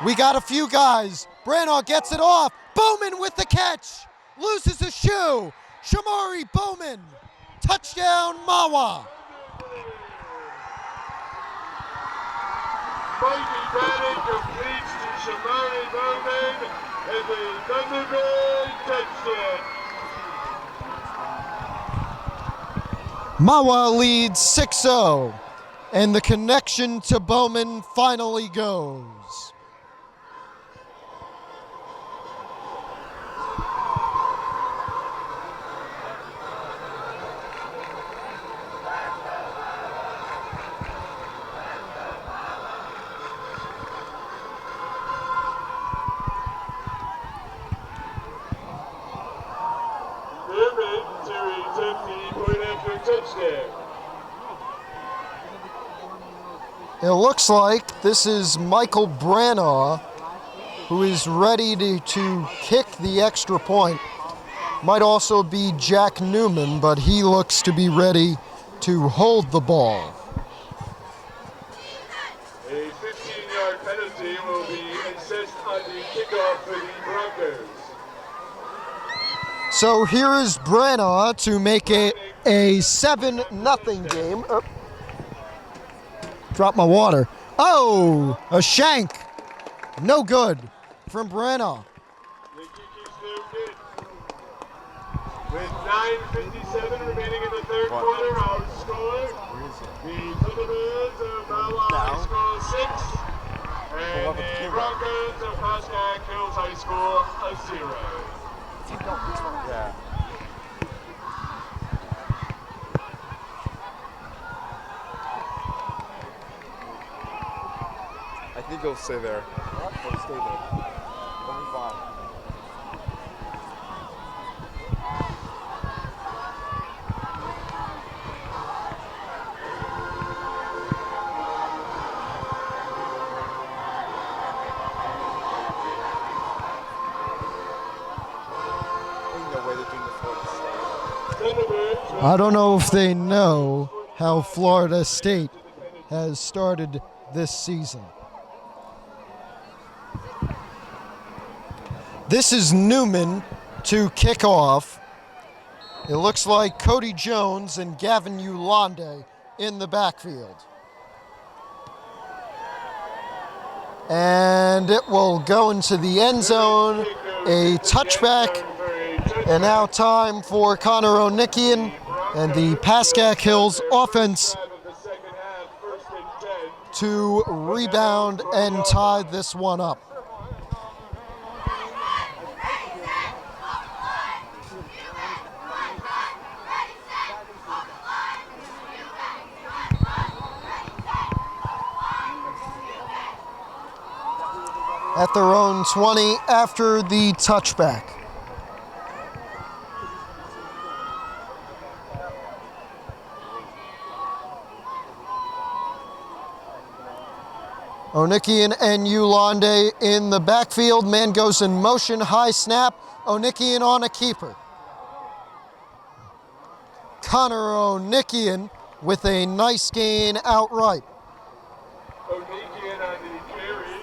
We got a few guys. Branagh gets it off. Bowman with the catch. Loses a shoe. Shamari Bowman. Touchdown, Mahwah. Mikey Bennett completes to Shamari Bowman and the Thunderbird touchdown. Mahwah leads 6-0, and the connection to Bowman finally goes. It looks like this is Michael Branagh, who is ready to kick the extra point. Might also be Jack Newman, but he looks to be ready to hold the ball. A 15-yard penalty will be assessed on the kickoff for the Broncos. So here is Branagh to make it a 7-0 game. Oh. Drop my water. Oh, a shank. No good from Branagh. The kick is no good. With 9:57 remaining in the 3rd quarter, our score, the Thunderbirds of Mahwah High School 6, and the Broncos of Pascack Hills High School a 0. Yeah. I think he'll stay there. He'll stay there. He'll be fine. Ain't no way they're doing the Florida State. I don't know if they know how Florida State has started this season. This is Newman to kick off. It looks like Cody Jones and Gavin Ulande in the backfield. And it will go into the end zone, a touchback, and now time for Connor Onikian and the Pascack Hills offense to rebound and tie this one up. At their own 20 after the touchback. Onikian and Ulande in the backfield. Man goes in motion, high snap. Onikian on a keeper. Connor Onikian with a nice gain outright. Onikian on the carry.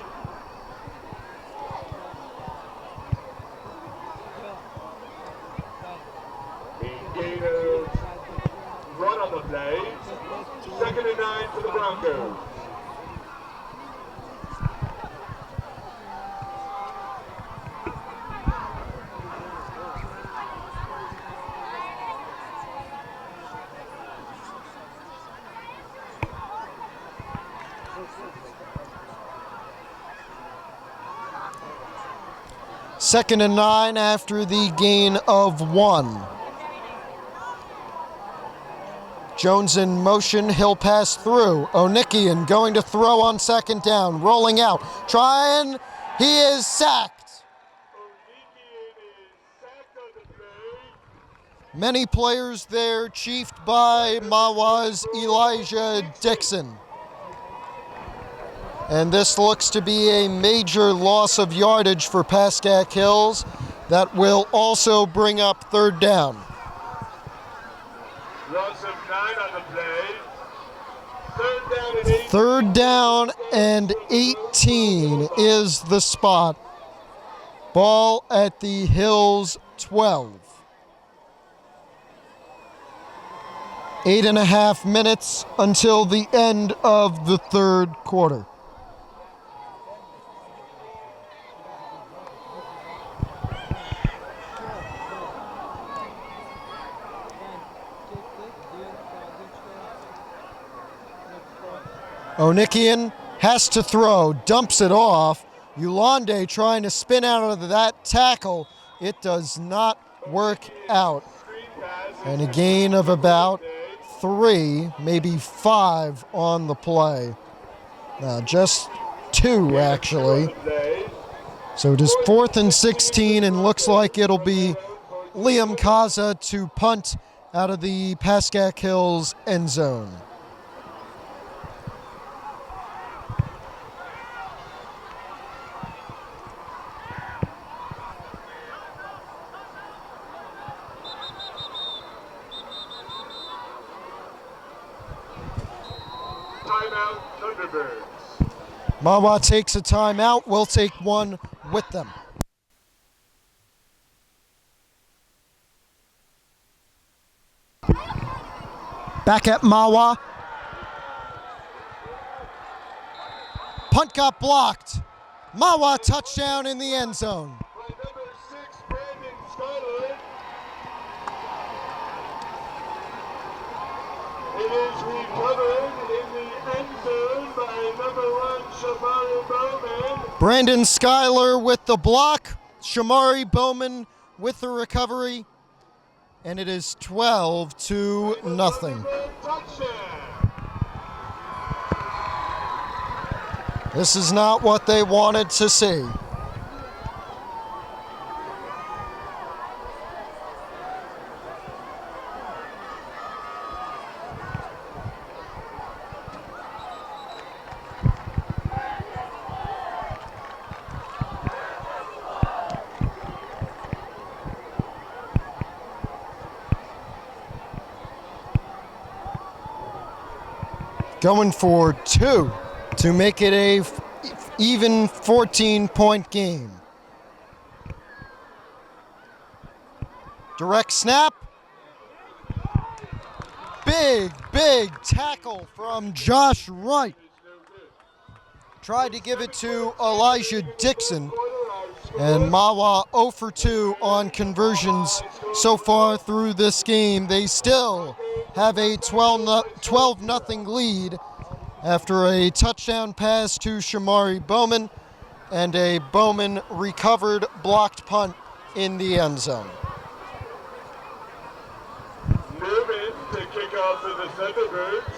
Second and 9 after the gain of 1. Jones in motion, he'll pass through. Onikian going to throw on second down, rolling out, trying, he is sacked. Many players there, chiefed by Mahwah's Elijah Dixon. And this looks to be a major loss of yardage for Pascack Hills that will also bring up third down. Loss of 9 on the play. Third down and 18 is the spot. Ball at the Hills 12. 8.5 minutes until the end of the third quarter. Onikian has to throw, dumps it off. Yolande trying to spin out of that tackle. It does not work out. And a gain of about 3, maybe 5 on the play. Just 2 actually. So it is 4th and 16 and looks like it'll be Liam Kaza to punt out of the Pascack Hills end zone. Timeout, Thunderbirds. Mahwah takes a timeout. We'll take one with them. Back at Mahwah. Punt got blocked. Mahwah touchdown in the end zone. By number 6, Brandon Skyler. It is recovered in the end zone by number 1, Shamari Bowman. Brandon Schuyler with the block. Shamari Bowman with the recovery. And it is 12-0. This is not what they wanted to see. Going for 2 to make it a even 14-point game. Direct snap. Big tackle from Josh Wright. Tried to give it to Elijah Dixon. And Mahwah 0 for 2 on conversions so far through this game. They still have a 12-0 lead after a touchdown pass to Shamari Bowman and a Bowman recovered blocked punt in the end zone. Newman to kick off for the Thunderbirds.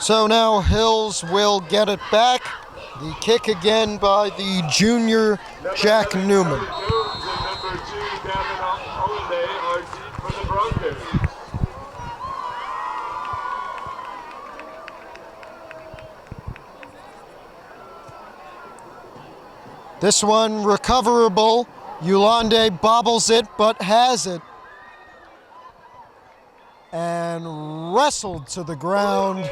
So now Hills will get it back. The kick again by the junior Jack Newman. Jones and number 2, Gavin Holiday are deep for the Broncos. This one recoverable. Yolande bobbles it but has it. And wrestled to the ground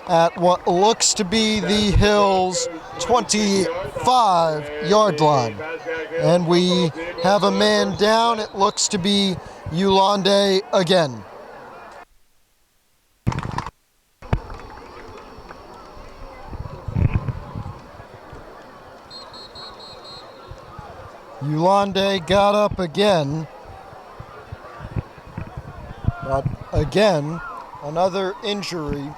at what looks to be the Hills 25-yard line. And we have a man down. It looks to be Yolande again. Yolande got up again. But again, another injury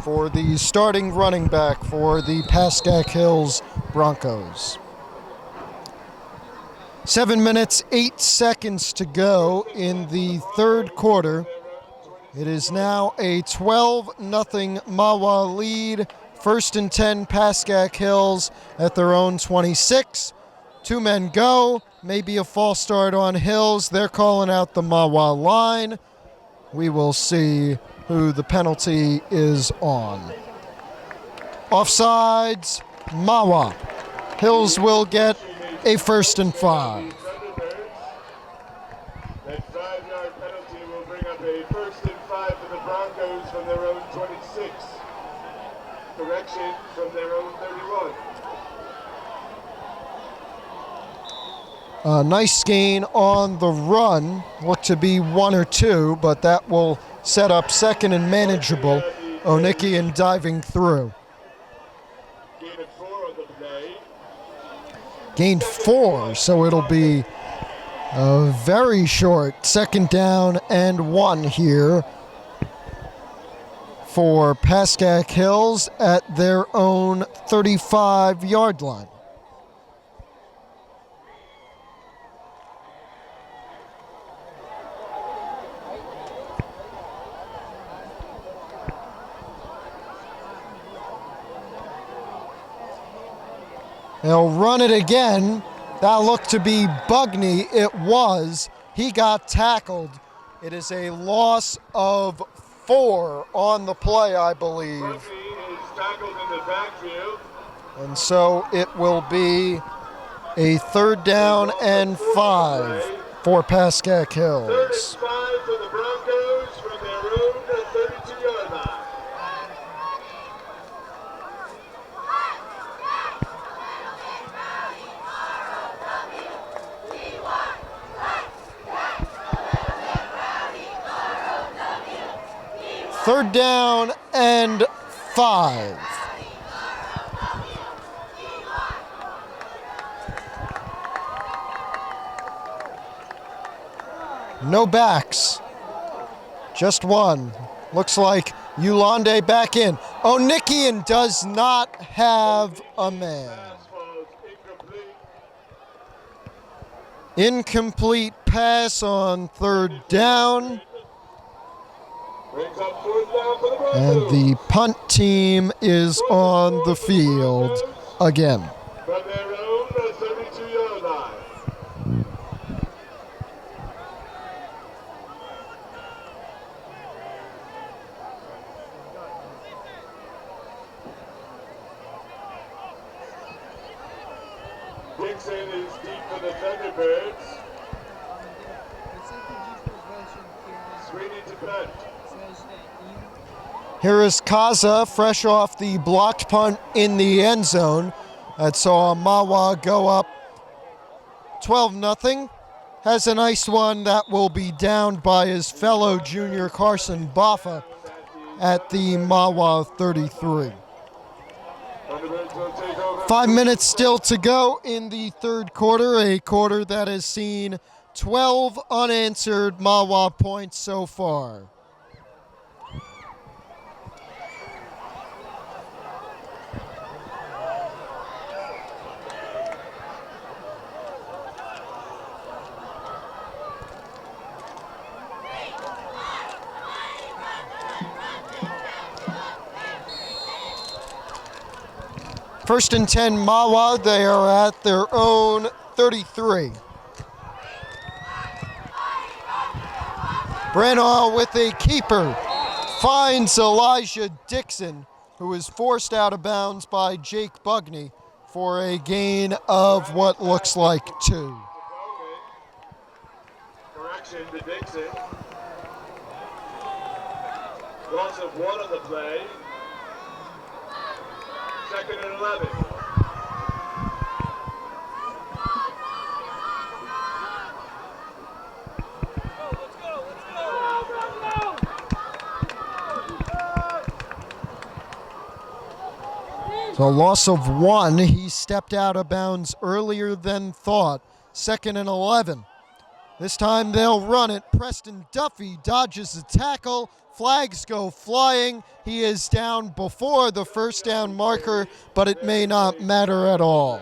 for the starting running back for the Pascack Hills Broncos. 7 minutes, 8 seconds to go in the third quarter. It is now a 12-0 Mahwah lead. 1st and 10 Pascack Hills at their own 26. 2 men go. Maybe a false start on Hills. They're calling out the Mahwah line. We will see who the penalty is on. Offsides, Mahwah. Hills will get a 1st and 5. That 5-yard penalty will bring up a 1st and 5 for the Broncos from their own 26. Correction from their own 31. A nice gain on the run. Looked to be 1 or 2, but that will set up 2nd and manageable. Onikian diving through. Gain of 4 on the play. Gained 4, so it'll be a very short 2nd down and 1 here for Pascack Hills at their own 35-yard line. They'll run it again. That looked to be Bugney. It was. He got tackled. It is a loss of 4 on the play, I believe. Bugney is tackled in the backfield. And so it will be a 3rd down and 5 for Pascack 3rd Hills. and 5 for the Broncos from their own 32-yard line. Third down and 5. No backs. Just one. Looks like Yolande back in. Onikian does not have a man. Pass falls incomplete. Incomplete pass on 3rd down. Brings up 4th down for the And Broncos. the punt team is on the field again. From their own 32-yard line. Dixon is deep for the Thunderbirds. Sweeney to punt. Here is Kaza, fresh off the blocked punt in the end zone. That saw Mahwah go up 12-0. Has a nice one that will be downed by his fellow junior Carson Baffa at the Mahwah 33. Thunderbirds will take over. 5 minutes still to go in the third quarter, a quarter that has seen 12 unanswered Mahwah points so far. First and 10 Mahwah, they are at their own 33. Brennan with a keeper finds Elijah Dixon, who is forced out of bounds by Jake Bugney for a gain of what looks like 2. Correction to Dixon. Loss of 1 on the play. 2nd and 11. So a loss of 1. He stepped out of bounds earlier than thought. 2nd and 11. This time they'll run it. Preston Duffy dodges the tackle. Flags go flying. He is down before the first down marker, but it may not matter at all.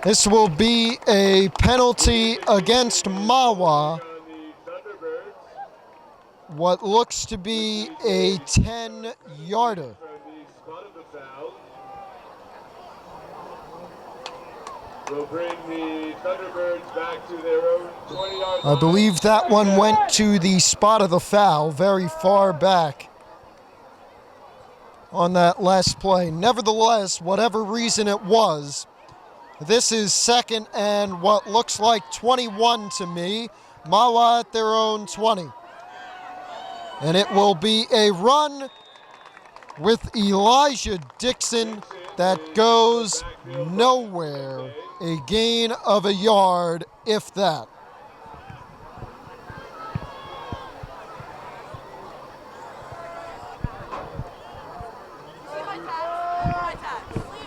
This will be a penalty against Mahwah. What looks to be a 10-yarder. Will bring the Thunderbirds back to their own 20-yard line. I believe that one went to the spot of the foul, very far back on that last play. Nevertheless, whatever reason it was, this is 2nd and what looks like 21 to me. Mahwah at their own 20. And it will be a run with Elijah Dixon that goes nowhere. A gain of a yard, if that.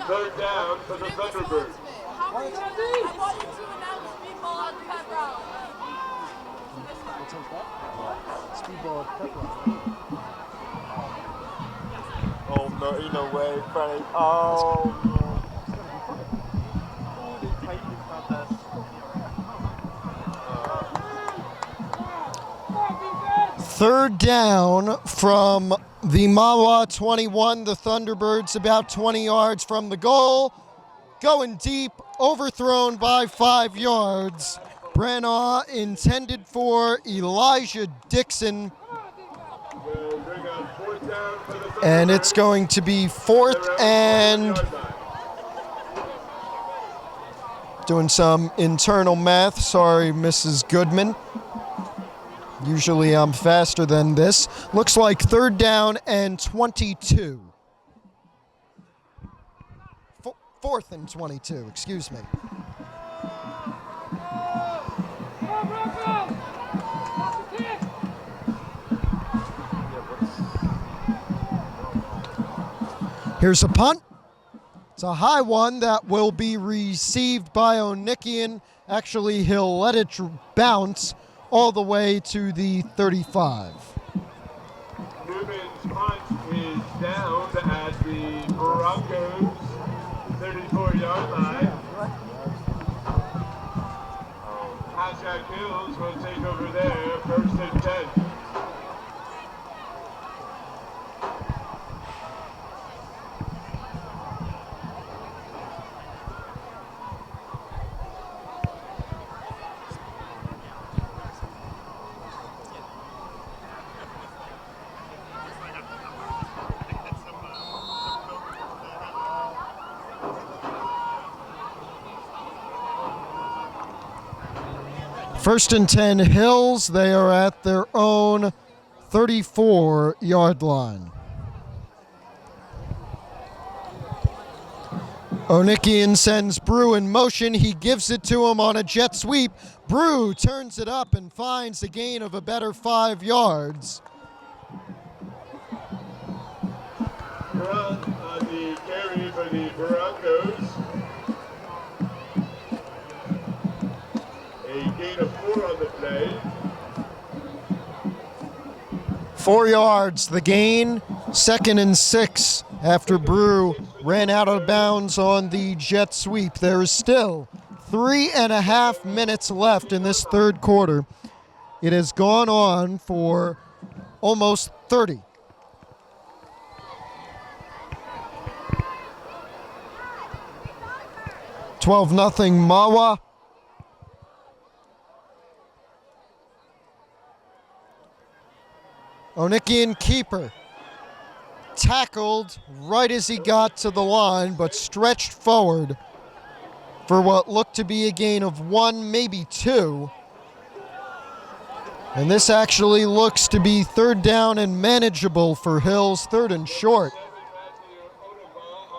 Third down for the Thunderbirds. I want you to announce speedball on the pep round. Speedball pep round. Oh no, ain't no way, Freddie. Oh no. The Titans not that. Third down from the Mahwah 21. The Thunderbirds about 20 yards from the goal. Going deep, overthrown by 5 yards. Branagh intended for Elijah Dixon. And it's going to be 4th and... Doing some internal math. Sorry, Mrs. Goodman. Usually I'm faster than this. Looks like 3rd down and 22. 4th and 22, excuse me. Here's a punt. It's a high one that will be received by Onikian. Actually, he'll let it bounce all the way to the 35. Newman's punt is down at the Broncos 34-yard line. Pascack Hills will take over there, 1st and 10. First and 10 Hills. They are at their own 34-yard line. Onikian sends Brew in motion. He gives it to him on a jet sweep. Brew turns it up and finds a gain of a better 5 yards. Grunt on the carry for the Broncos. A gain of 4 on the play. 4 yards, the gain. 2nd and 6 after Brew ran out of bounds on the jet sweep. There is still 3.5 minutes left in this 3rd quarter. It has gone on for almost 30. $12-0 Mahwah. Onikian keeper tackled right as he got to the line, but stretched forward for what looked to be a gain of 1, maybe 2. And this actually looks to be third down and manageable for Hills, third and short.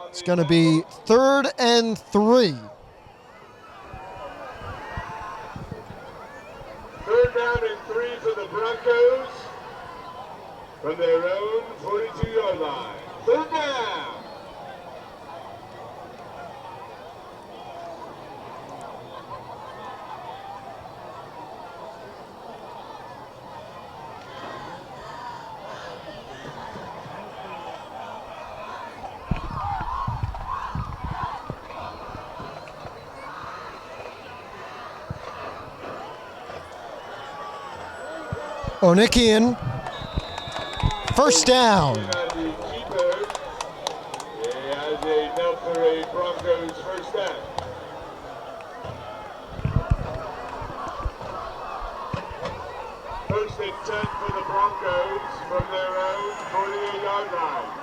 It's going to be 3rd and 3. 3rd down and 3 for the Broncos from their own 42-yard line. 3rd down. Onikian, first down. The keeper has enough for a Broncos first down. First and 10 for the Broncos from their own 48-yard line.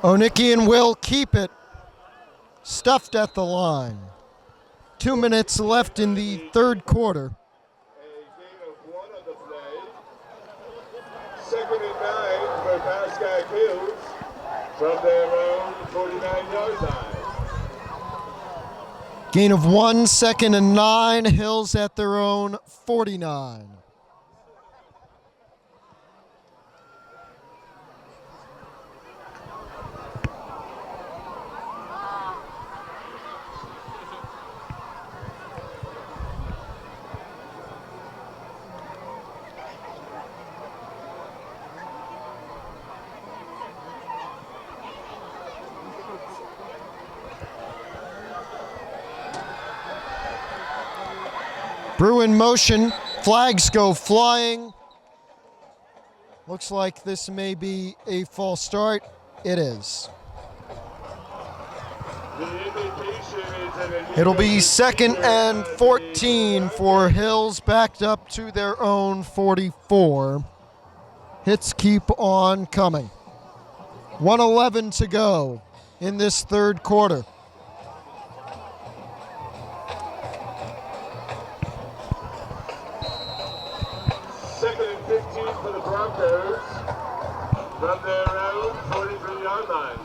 Onikian will keep it stuffed at the line. 2 minutes left in the third quarter. A gain of 1 on the play. 2nd and 9 for Pascack Hills from their own 49-yard line. Gain of 1, 2nd and 9. Hills at their own 49. Brew in motion, flags go flying. Looks like this may be a false start. It is. It'll be 2nd and 14 for Hills, backed up to their own 44. Hits keep on coming. 1:11 to go in this third quarter. For the Broncos from their own 43-yard line.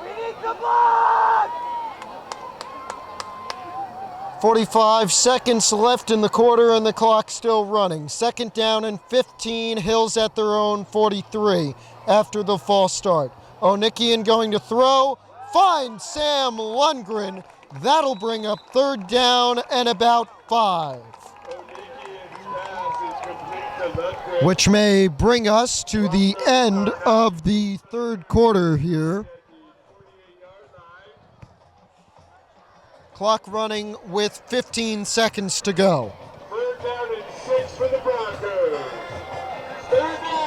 We need the blood! 45 seconds left in the quarter and the clock still running. 2nd down and 15, Hills at their own 43 after the false start. Onikian going to throw, finds Sam Lundgren. That'll bring up 3rd down and about 5. Which may bring us to the end of the third quarter here. Clock running with 15 seconds to go. 3rd down and 6 for the Broncos. 3rd down.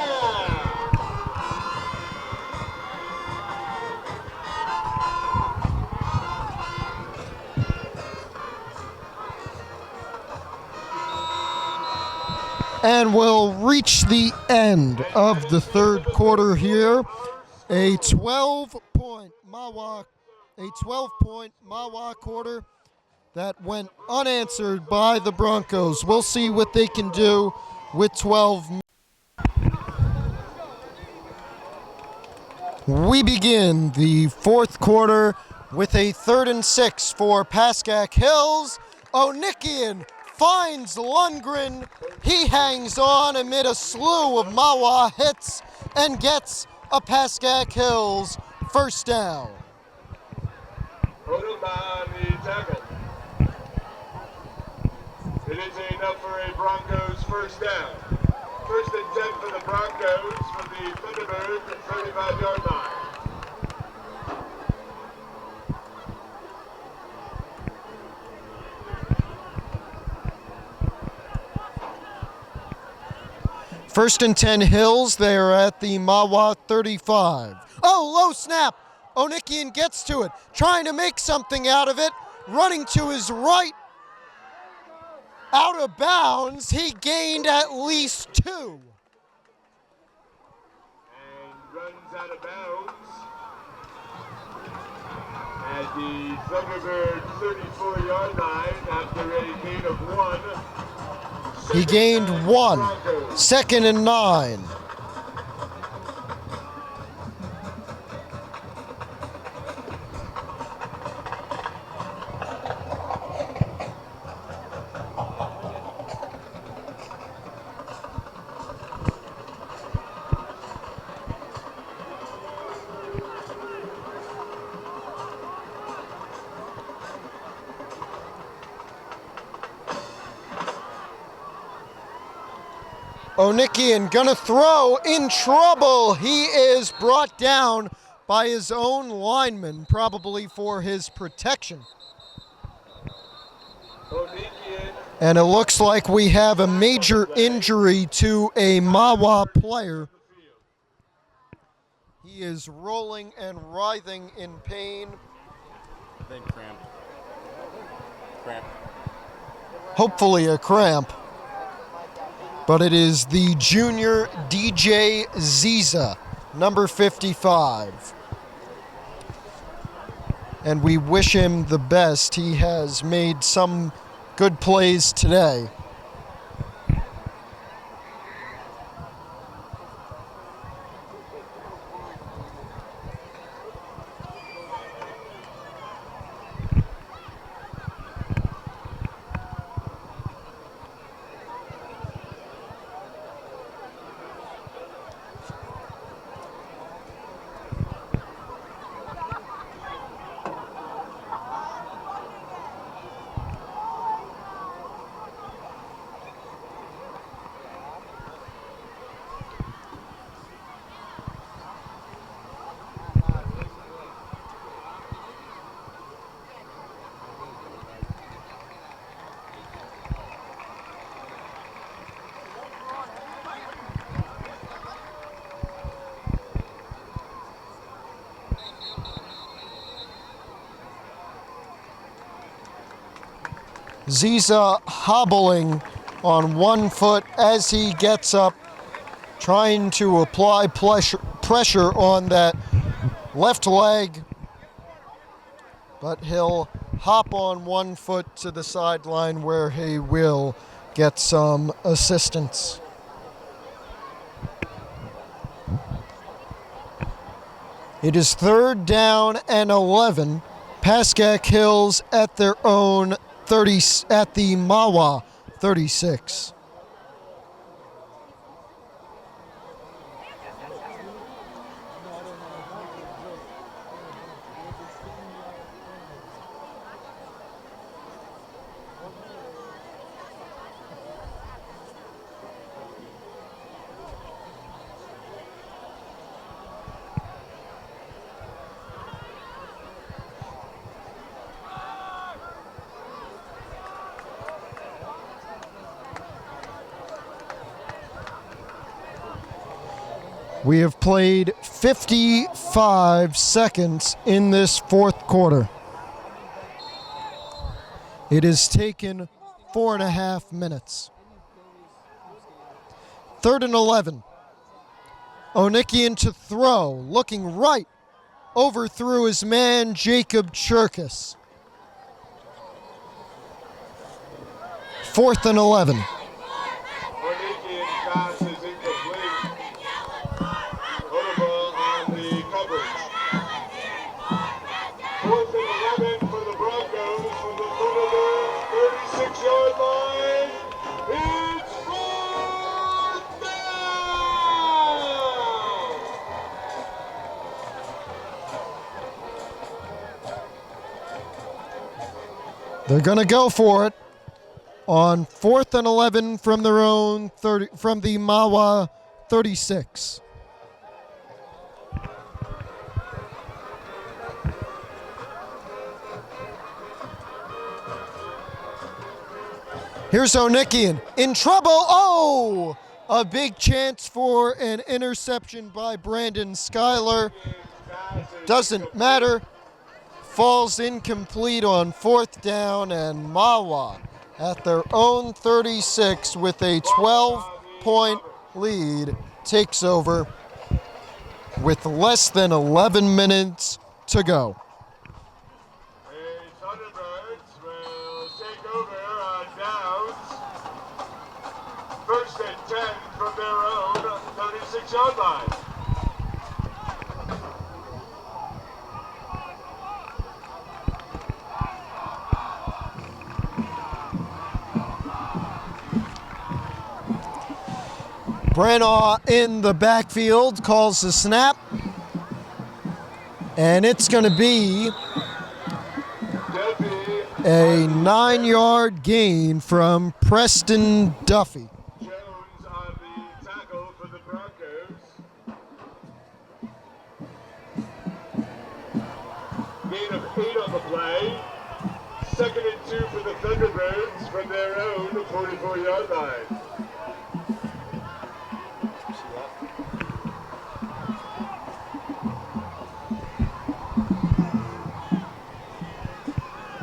And we'll reach the end of the third quarter here. A 12-point Mahwah quarter that went unanswered by the Broncos. We'll see what they can do with 12 minutes. We begin the fourth quarter with a 3rd and 6 for Pascack Hills. Onikian finds Lundgren. He hangs on amid a slew of Mahwah hits and gets a Pascack Hills first down. Odom on the tackle. It is enough for a Broncos first down. 1st and 10 for the Broncos from the Thunderbird 35-yard line. First and 10 Hills. They are at the Mahwah 35. Oh, low snap. Onikian gets to it, trying to make something out of it. Running to his right. Out of bounds. He gained at least 2. And runs out of bounds at the Thunderbird 34-yard line after a gain of 1. He gained 1. 2nd and 9. Onikian gonna throw, in trouble. He is brought down by his own lineman, probably for his protection. And it looks like we have a major injury to a Mahwah player. He is rolling and writhing in pain. I think cramp. Cramp. Hopefully a cramp. But it is the junior DJ Ziza, number 55. And we wish him the best. He has made some good plays today. Ziza hobbling on one foot as he gets up, trying to apply pressure on that left leg, but he'll hop on one foot to the sideline where he will get some assistance. It is 3rd down and 11. Pascack Hills at their own 30 at the Mahwah 36. We have played 55 seconds in this 4th quarter. It has taken 4.5 minutes. 3rd and 11. Onikian to throw, looking right, overthrew his man Jacob Cherkis. 4th and 11. Onikian pass is incomplete. Notable on the coverage. 4th and 11 for the Broncos from the Thunderbird 36-yard line. It's 4th down. They're gonna go for it on 4th and 11 from their own 30, from the Mahwah 36. Here's Onikian in trouble. Oh, A big chance for an interception by Brandon Schuyler. Doesn't matter. Falls incomplete on 4th down, and Mahwah at their own 36 with a 12-point lead takes over with less than 11 minutes to go. The Thunderbirds will take over on downs. 1st and 10 from their own 36-yard line. Branagh in the backfield calls the snap. And it's going to be a 9-yard gain from Preston Duffy. Jones on the tackle for the Broncos. Gain of 8 on the play. 2nd and 2 for the Thunderbirds from their own 44-yard line.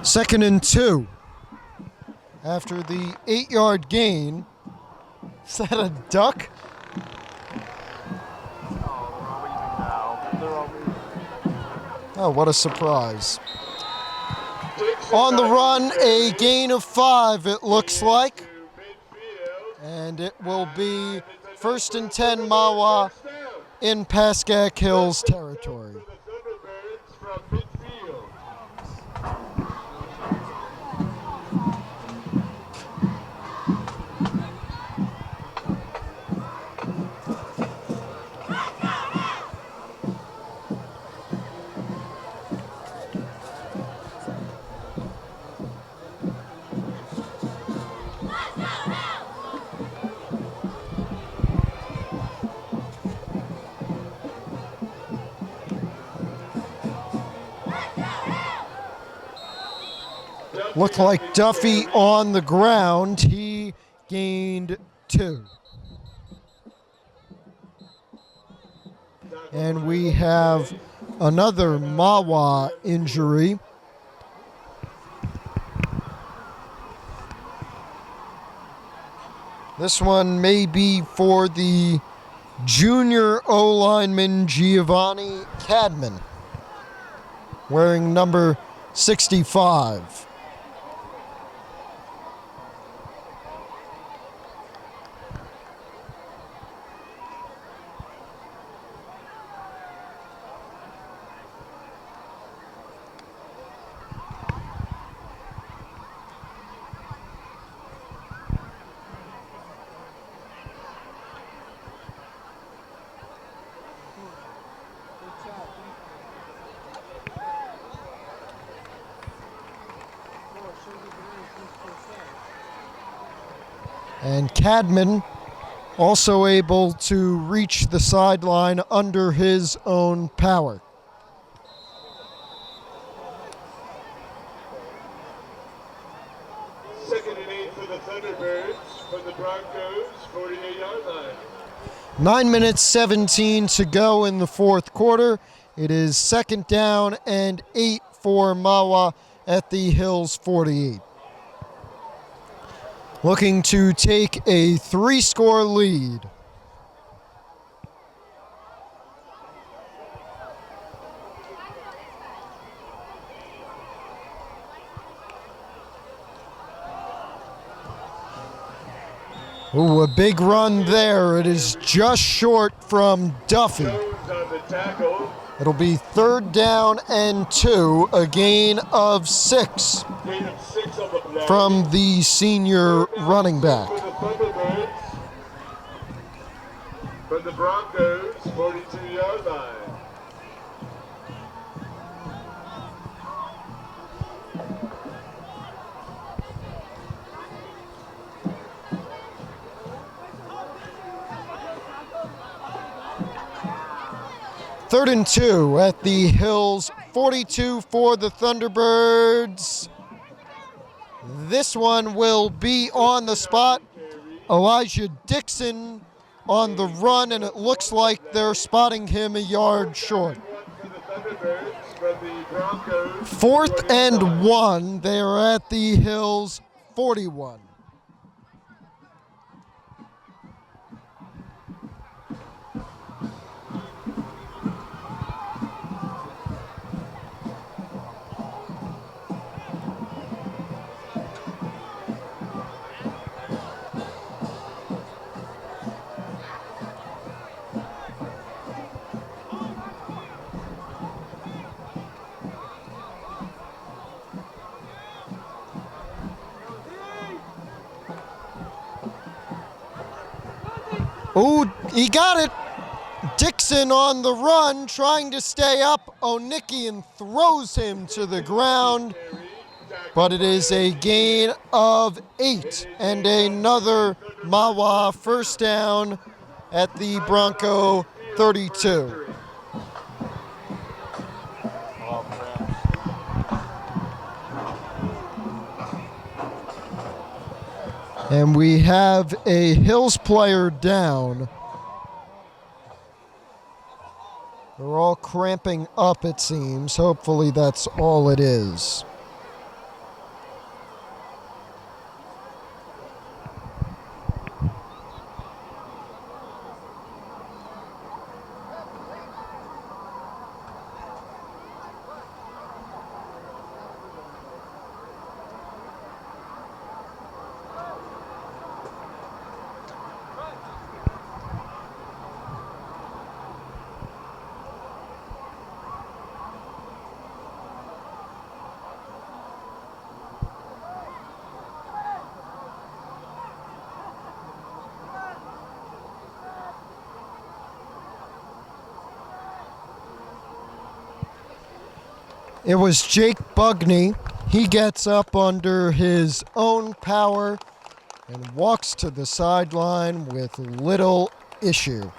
Second and 2. After the 8-yard gain. Is that a duck? Oh, what a surprise. On the run, a gain of 5, it looks like. And it will be 1st and 10 Mahwah in Pascack Hills territory. Looked like Duffy on the ground. He gained 2. And we have another Mahwah injury. This one may be for the junior O-lineman Giovanni Cadman, wearing number 65. And Cadman also able to reach the sideline under his own power. Second and 8 for the Thunderbirds from the Broncos, 48-yard line. 9 minutes 17 to go in the 4th quarter. It is 2nd down and 8 for Mahwah at the Hills 48. Looking to take a 3-score lead. Ooh, a big run there. It is just short from Duffy. Jones on the tackle. It'll be 3rd down and 2, a gain of 6 Gain of 6 on the play. from the senior running back. For the Thunderbirds from the Broncos, 42-yard line. Third and 2 at the Hills 42 for the Thunderbirds. This one will be on the spot. Elijah Dixon on the run, and it looks like they're spotting him a yard short. Fourth and 1. They are at the Hills 41. Oh, he got it. Dixon on the run, trying to stay up. Onikian throws him to the ground, but it is a gain of 8 and another Mahwah first down at the Bronco 32. And we have a Hills player down. They're all cramping up, it seems. Hopefully that's all it is. It was Jake Bugney. He gets up under his own power and walks to the sideline with little issue.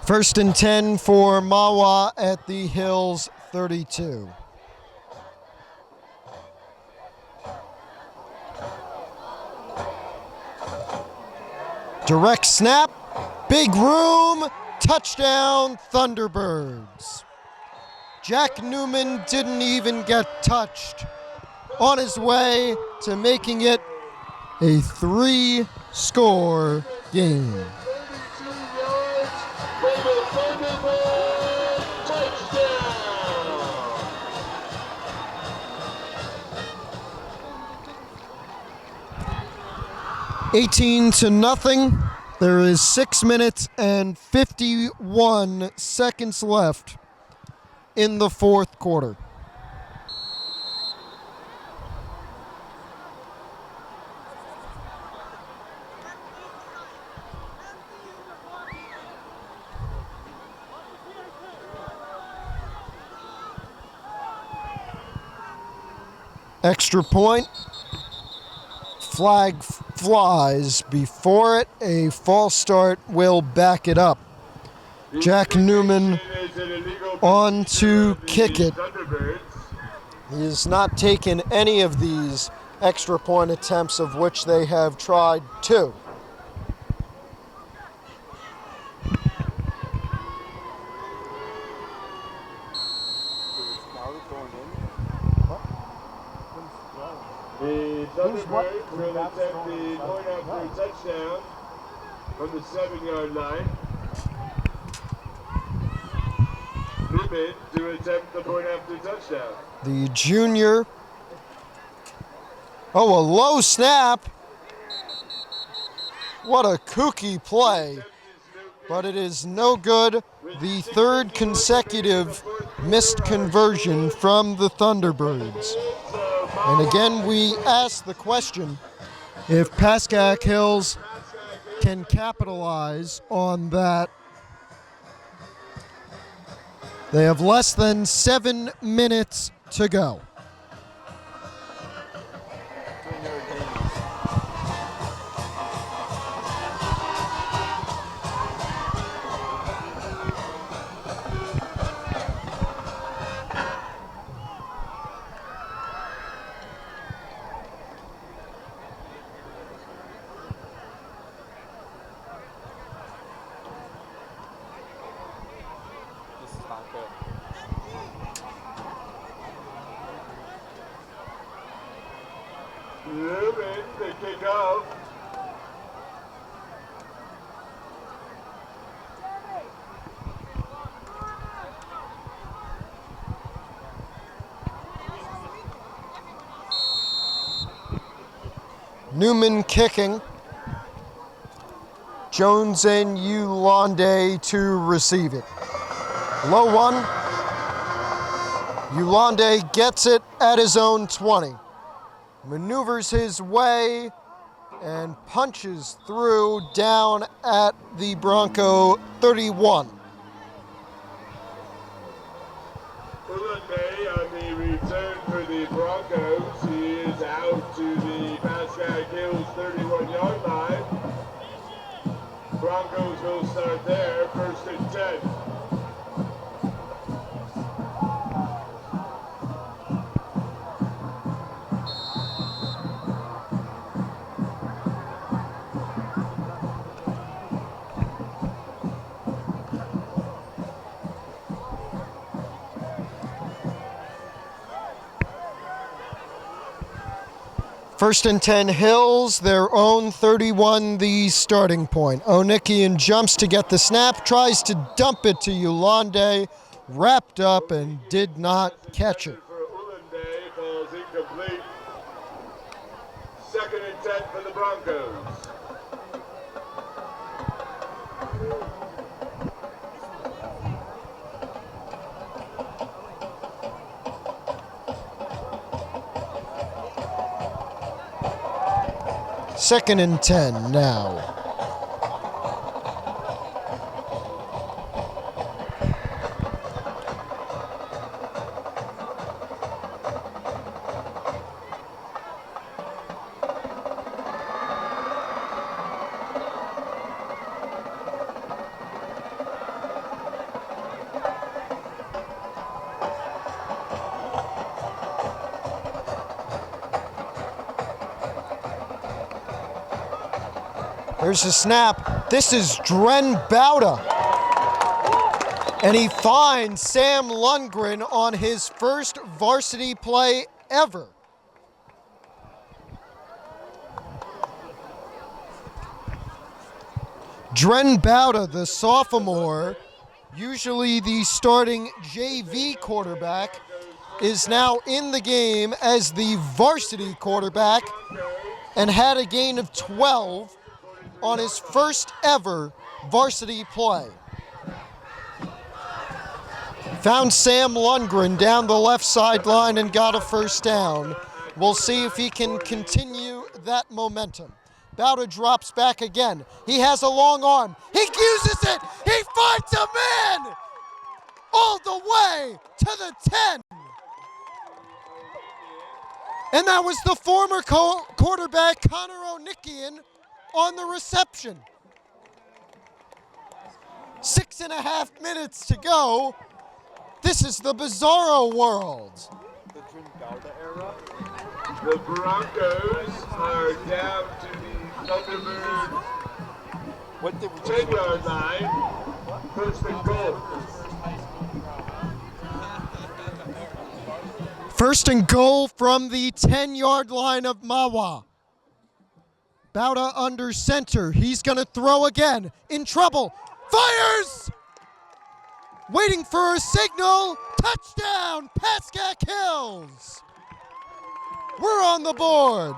First and 10 for Mahwah at the Hills 32. Direct snap, big room, touchdown Thunderbirds. Jack Newman didn't even get touched, on his way to making it a 3-score game. 18-0. There is 6 minutes and 51 seconds left in the fourth quarter. Extra point. Flag flies before it. A false start will back it up. Jack Newman on to kick it. He has not taken any of these extra point attempts, of which they have tried 2. The Thunderbirds will attempt the point after touchdown from the 7-yard line. Newman to attempt the point after touchdown. The junior. Oh, a low snap. What a kooky play. But it is no good. The third consecutive missed conversion from the Thunderbirds. And again, we ask the question if Pascack Hills can capitalize on that They have less than 7 minutes to go. This is not good. Moving, they kick off. Newman kicking. Jones and Yolande to receive it. Low one. Yolande gets it at his own 20. Maneuvers his way and punches through down at the Bronco 31. Ulande on the return for the Broncos. He is out to the Pascack Hills 31-yard line. Broncos will start there, 1st and 10. First and 10 Hills, their own 31, the starting point. Onikian jumps to get the snap, tries to dump it to Yolande, wrapped up and did not catch it. For Ulande, falls incomplete. 2nd and 10 for the Broncos. Second and 10 now. There's a snap. This is Dren Bauda. And he finds Sam Lundgren on his first varsity play ever. Dren Bauda, the sophomore, usually the starting JV quarterback, is now in the game as the varsity quarterback and had a gain of 12 on his first ever varsity play. Found Sam Lundgren down the left sideline and got a first down. We'll see if he can continue that momentum. Bauda drops back again. He has a long arm. He uses it. He finds a man all the way to the 10. And that was the former quarterback, Connor Onikian, on the reception. 6.5 minutes to go. This is the bizarro world. The Dren Bauda era. The Broncos are down to the Thunderbirds What did we 10-yard line. 1st and goal. First and goal from the 10-yard line of Mahwah. Bauda under center. He's going to throw again. In trouble. Fires! Waiting for a signal. Touchdown, Pascack Hills. We're on the board.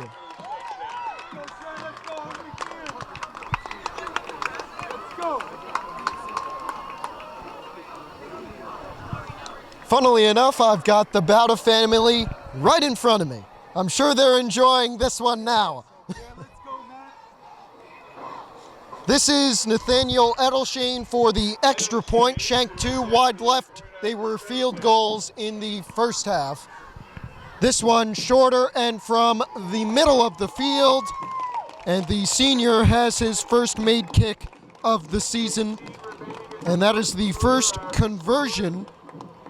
Funnily enough, I've got the Bauda family right in front of me. I'm sure they're enjoying this one now. This is Nathaniel Edelshane for the extra point. Shank 2, wide left They were field goals in the first half. This one shorter and from the middle of the field. And the senior has his first made kick of the season. And that is the first conversion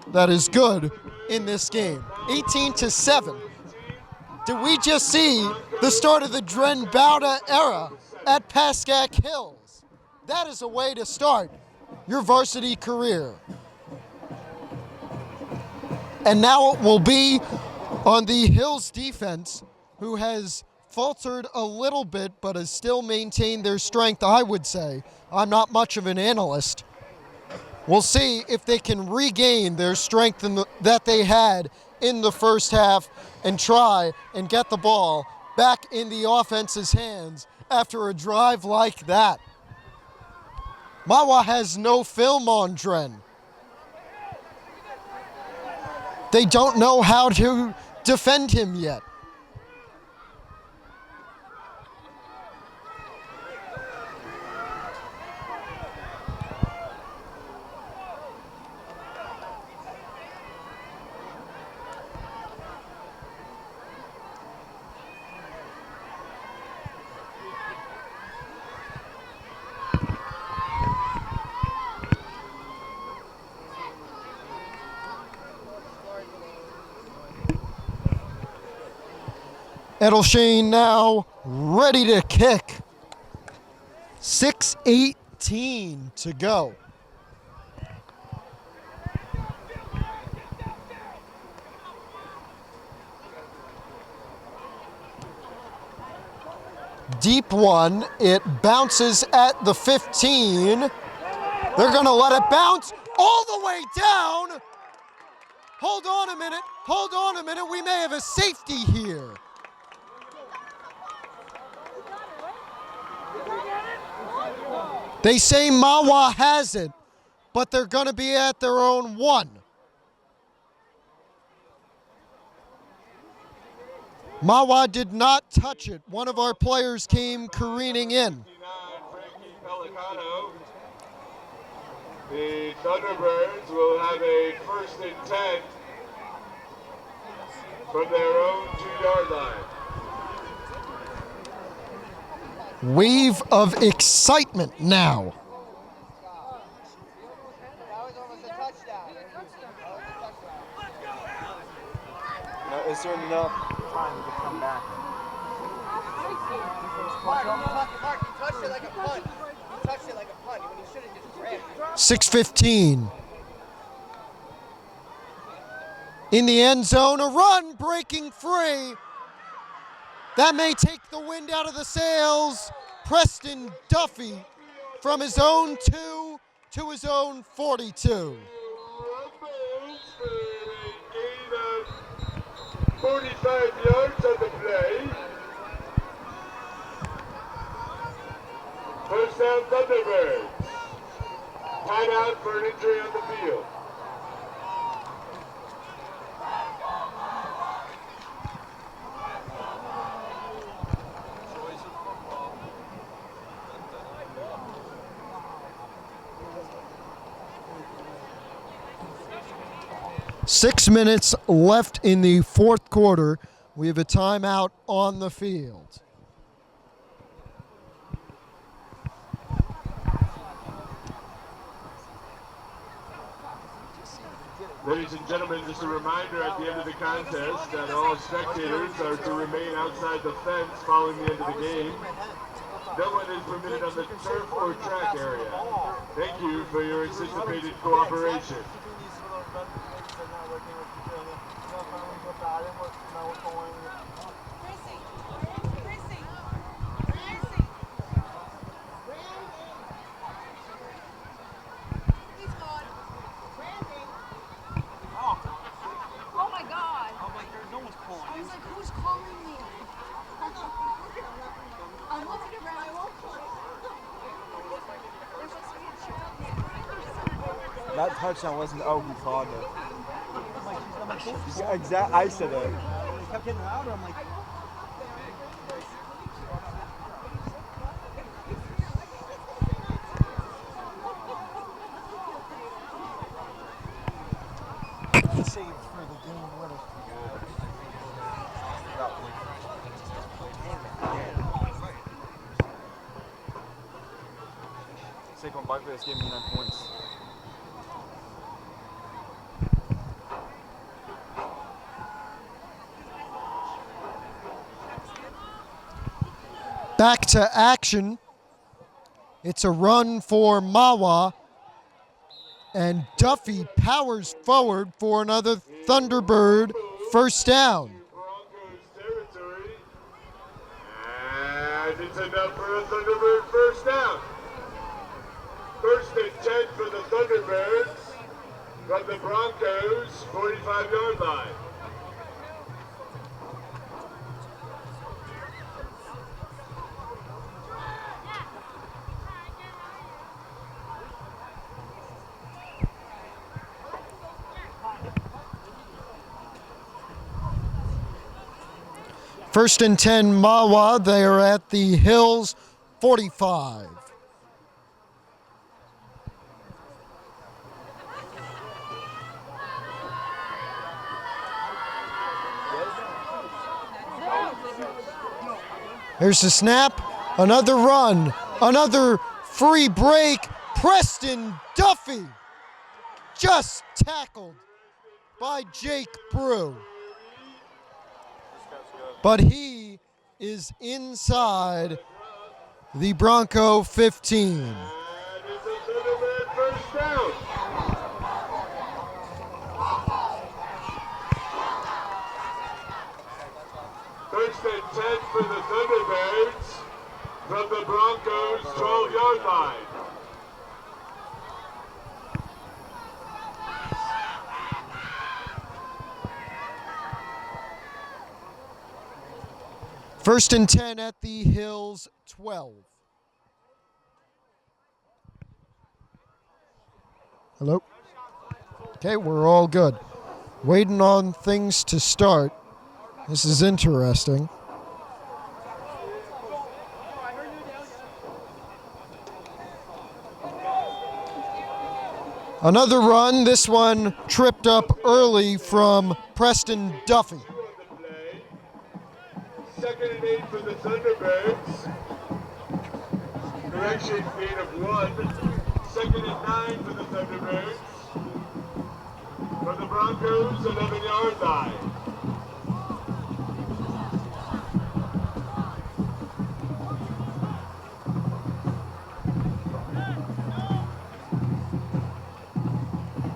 that is good in this game. 18-7. Did we just see the start of the Dren Bauda era at Pascack Hills? That is a way to start your varsity career. And now it will be on the Hills defense, who has faltered a little bit but has still maintained their strength, I would say. I'm not much of an analyst. We'll see if they can regain their strength that they had in the first half and try and get the ball back in the offense's hands after a drive like that. Mahwah has no film on Dren. They don't know how to defend him yet. Edelshane now ready to kick. 6:18 to go. Deep one, it bounces at the 15. They're gonna let it bounce all the way down. Hold on a minute, we may have a safety here. They say Mahwah has it, but they're going to be at their own 1. Mahwah did not touch it. One of our players came careening in. The Thunderbirds will have a 1st and 10 from their own 2-yard line. Wave of excitement now. Now, is there enough time to come back? Mark, you touched it like a punt. You touched it like a punt when you should have just grabbed it. 6:15. In the end zone, a run breaking free. That may take the wind out of the sails. Preston Duffy from his own 2 to his own 42. 45 yards on the play. First down Thunderbirds. Timeout for an injury on the field. Six minutes left in the fourth quarter. We have a timeout on the field. Ladies and gentlemen, just a reminder at the end of the contest that all spectators are to remain outside the fence following the end of the game. No one is permitted on the turf or track area. Thank you for your anticipated cooperation. That touchdown wasn't, oh, he called it. Yeah, exactly, I said it. He kept getting louder. I'm like, Saquon Barkley just gave me 9 points. Back to action. It's a run for Mahwah. And Duffy powers forward for another Thunderbird first down. Broncos territory. And it's enough for a Thunderbird first down. First and 10 for the Thunderbirds from the Broncos 45-yard line. First and 10 Mahwah. They are at the Hills 45. Here's the snap, another run, another free break. Preston Duffy just tackled by Jake Brew. But he is inside the Bronco 15. And it's a Thunderbird first down. First and 10 for the Thunderbirds from the Broncos 12-yard line. First and 10 at the Hills 12. Hello? Okay, we're all good. Waiting on things to start. This is interesting. Another run, this one tripped up early from Preston Duffy. Second and 8 for the Thunderbirds. Correction gain of 1. Second and 9 for the Thunderbirds. From the Broncos 11-yard line.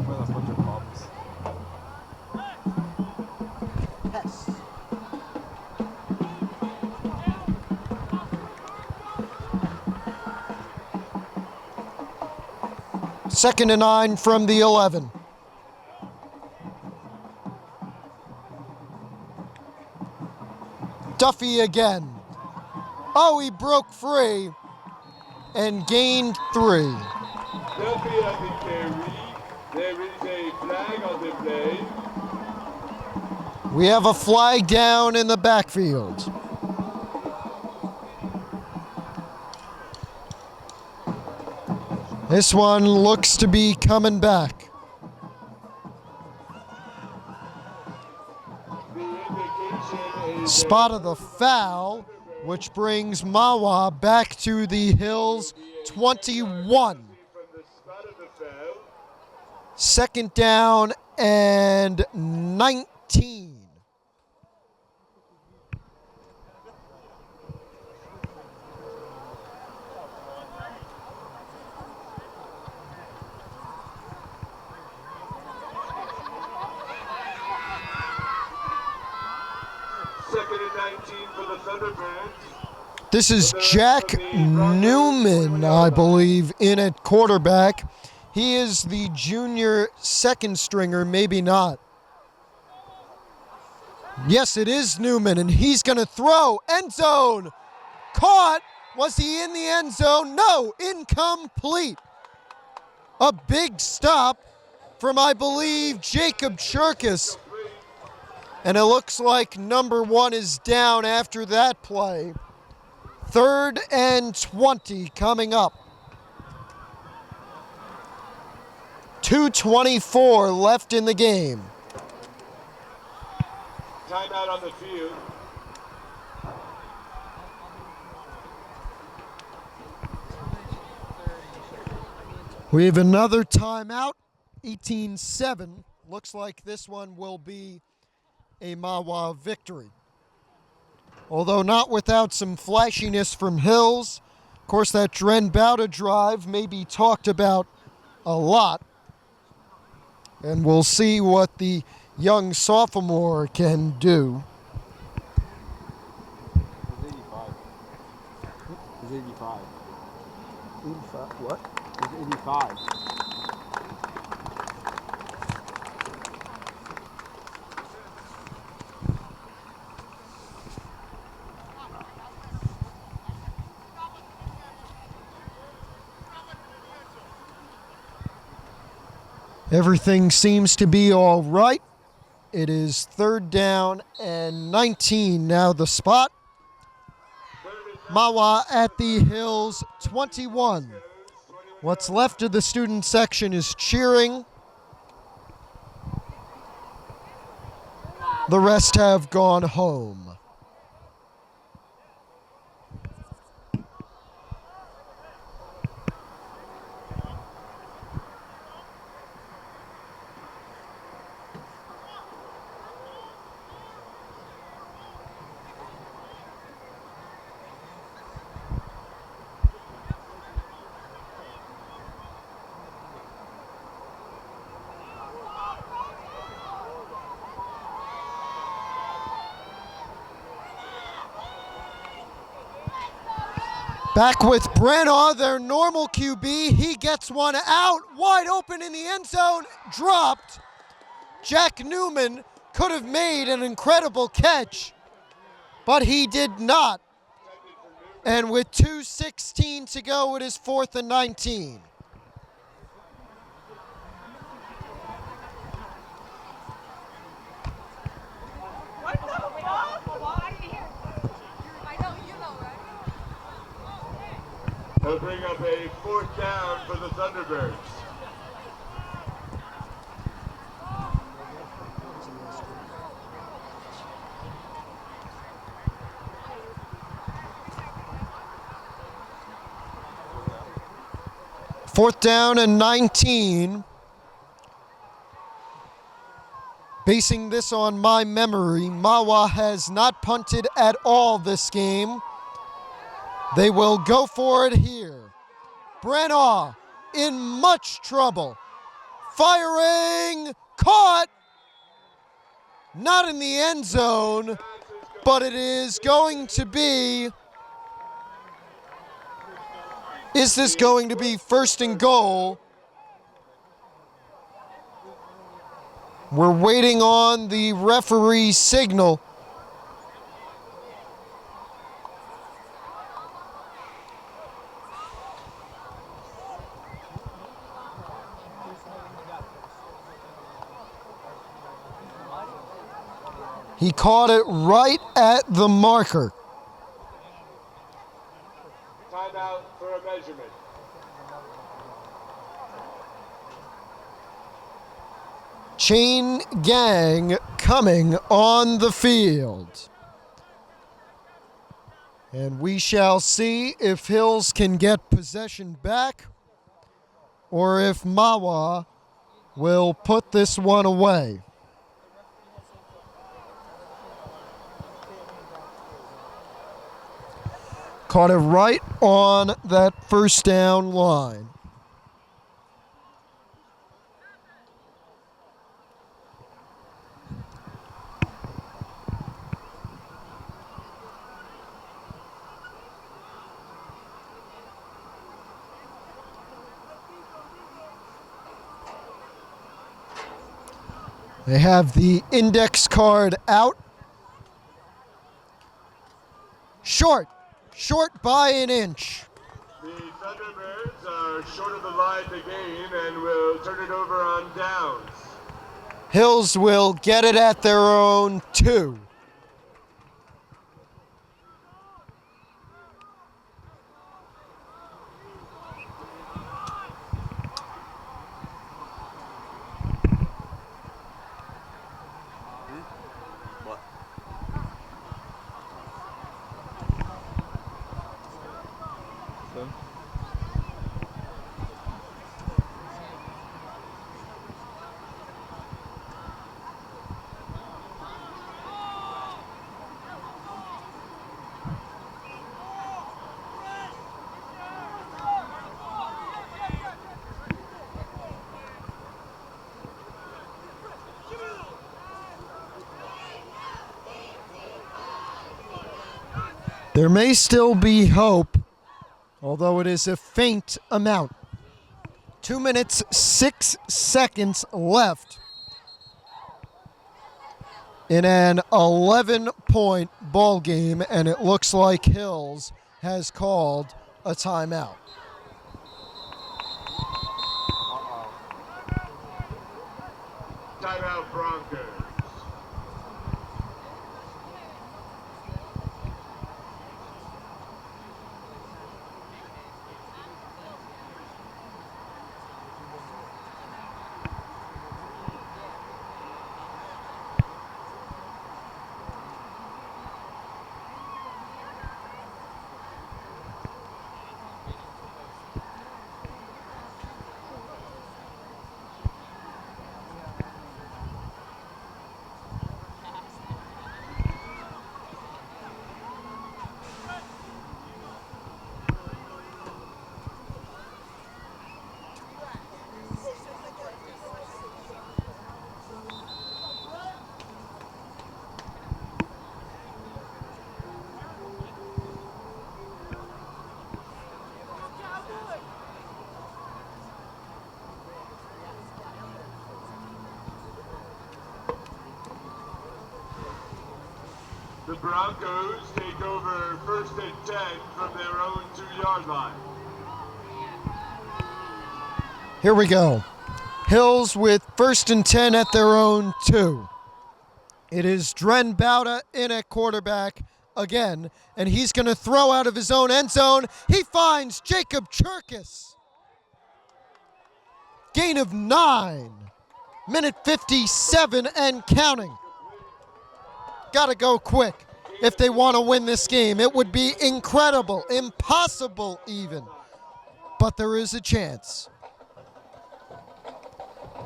What a bunch of problems. Second and 9 from the 11. Duffy again. Oh, he broke free and gained 3. Duffy at the carry. There is a flag on the play. We have a flag down in the backfield. This one looks to be coming back. The indication is Spot of the foul, which brings Mahwah back to the Hills 21. from the spot of the foul. Second down and 19. Second and 19 for the Thunderbirds. This is Jack Newman, I believe, in at quarterback. He is the junior second stringer, maybe not. Yes, it is Newman, and he's going to throw. End zone. Caught. Was he in the end zone? No, incomplete. A big stop from, I believe, Jacob Cherkis. And it looks like number 1 is down after that play. Third and 20 coming up. 2:24 left in the game. Timeout on the field. We have another timeout, 18-7. Looks like this one will be a Mahwah victory. Although not without some flashiness from Hills. Of course, that Dren Bauta drive may be talked about a lot. And we'll see what the young sophomore can do. It's 85. It's 85. 85, what? It's 85. Everything seems to be all right. It is 3rd down and 19 now the spot. Mahwah at the Hills 21. What's left of the student section is cheering. The rest have gone home. Back with Brenna, their normal QB. He gets one out, wide open in the end zone, dropped. Jack Newman could have made an incredible catch, but he did not. And with 2:16 to go, it is 4th and 19. He'll bring up a 4th down for the Thunderbirds. Fourth down and 19. Basing this on my memory, Mahwah has not punted at all this game. They will go for it here. Brenna in much trouble. Firing, caught. Not in the end zone, but it is going to be... Is this going to be 1st and goal? We're waiting on the referee's signal. He caught it right at the marker. Timeout for a measurement. Chain gang coming on the field. And we shall see if Hills can get possession back or if Mahwah will put this one away. Caught it right on that 1st down line. They have the index card out. Short by an inch. The Thunderbirds are short of the line to gain and will turn it over on downs. Hills will get it at their own 2. There may still be hope, although it is a faint amount. 2 minutes, 6 seconds left in an 11-point ball game, and it looks like Hills has called a timeout. Timeout Broncos. The Broncos take over 1st and 10 from their own 2-yard line. Here we go. Hills with 1st and 10 at their own 2. It is Dren Bauta in at quarterback again, and he's going to throw out of his own end zone. He finds Jacob Cherkis. Gain of 9. Minute 57 and counting. Got to go quick if they want to win this game. It would be incredible, impossible even, but there is a chance.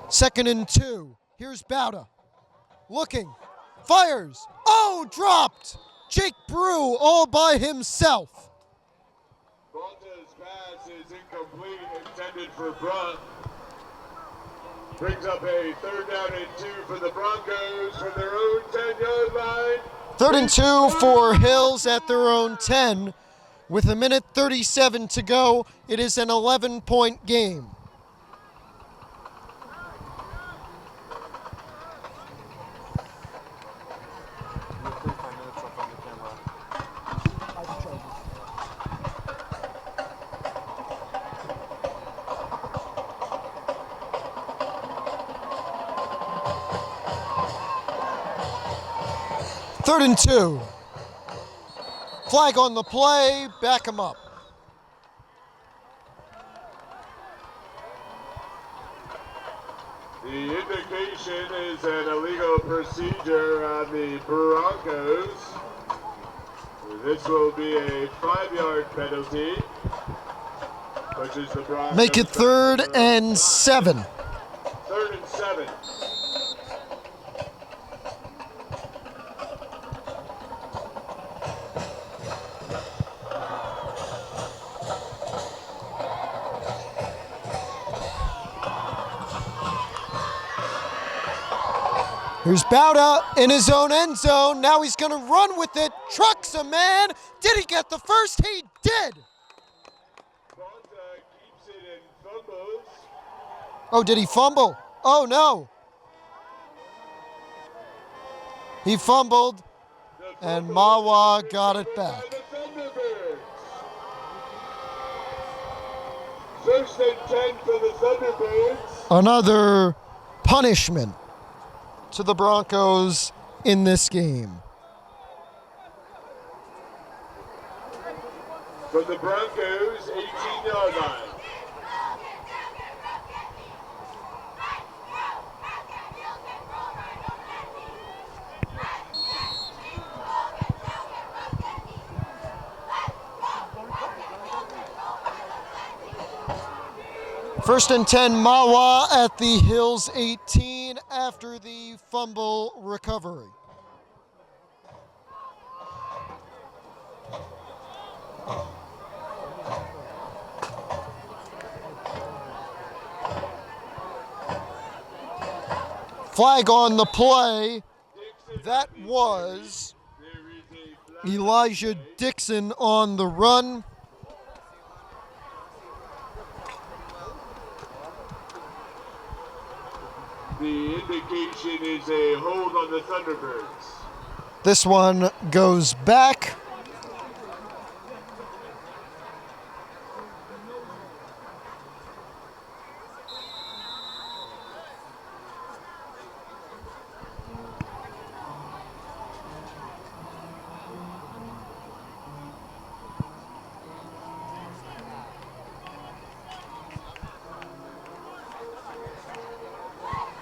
2nd and 2. Here's Bauta. Looking. Fires. Oh, dropped. Jake Brew all by himself. Balta's pass is incomplete, intended for Brunt. Brings up a 3rd down and 2 for the Broncos from their own 10-yard line. 3rd and 2 for Hills at their own 10. With 1:37 to go, it is an 11-point game. Third and 2. Flag on the play, back him up. The indication is an illegal procedure on the Broncos. This will be a 5-yard penalty, which is the Broncos. Make it 3rd and 7. 3rd and 7. Here's Bauta in his own end zone. Now he's going to run with it. Trucks a man. Did he get the first? He did. Balta keeps it and fumbles. Oh, did he fumble? Oh, no. He fumbled, and Mahwah got it back. 1st and 10 for the Thunderbirds. Another punishment to the Broncos in this game. From the Broncos, 18-yard line. First and 10, Mahwah at the Hills 18 after the fumble recovery. Flag on the play. That was There is a Elijah Dixon on the run. The indication is a hold on the Thunderbirds. This one goes back.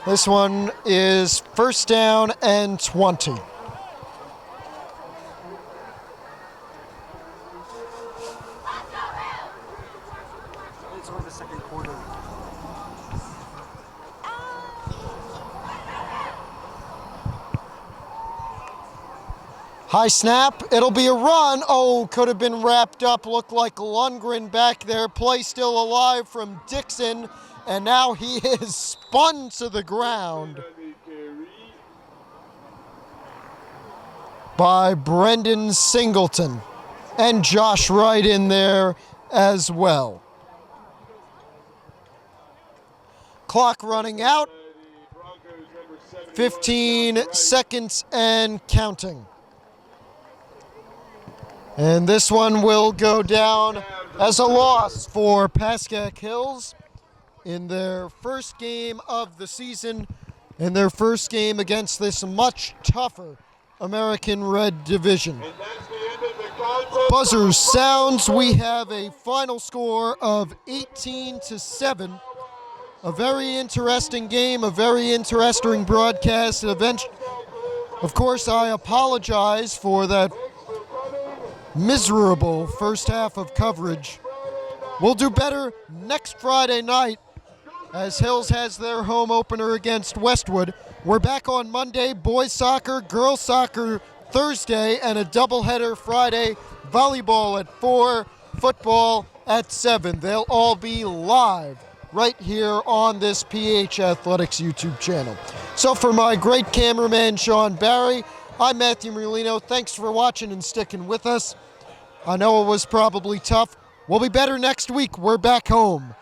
This one is first down and 20. It's over the second quarter. High snap, it'll be a run. Oh, could have been wrapped up. Looked like Lundgren back there. Play still alive from Dixon. And now he is spun to the ground by Brendan Singleton. And Josh Wright in there as well. Clock running out. 15 seconds and counting. And this one will go down as a loss for Pascack Hills in their first game of the season, in their first game against this much tougher American Red Division. Buzzer sounds. We have a final score of 18-7. A very interesting game, a very interesting broadcast. Of course, I apologize for that miserable first half of coverage. We'll do better next Friday night as Hills has their home opener against Westwood. We're back on Monday, boys soccer, girls soccer Thursday, and a doubleheader Friday, volleyball at 4, football at 7. They'll all be live right here on this PH Athletics YouTube channel. So for my great cameraman, Sean Barry, I'm Matthew Merlino. Thanks for watching and sticking with us. I know it was probably tough. We'll be better next week. We're back home.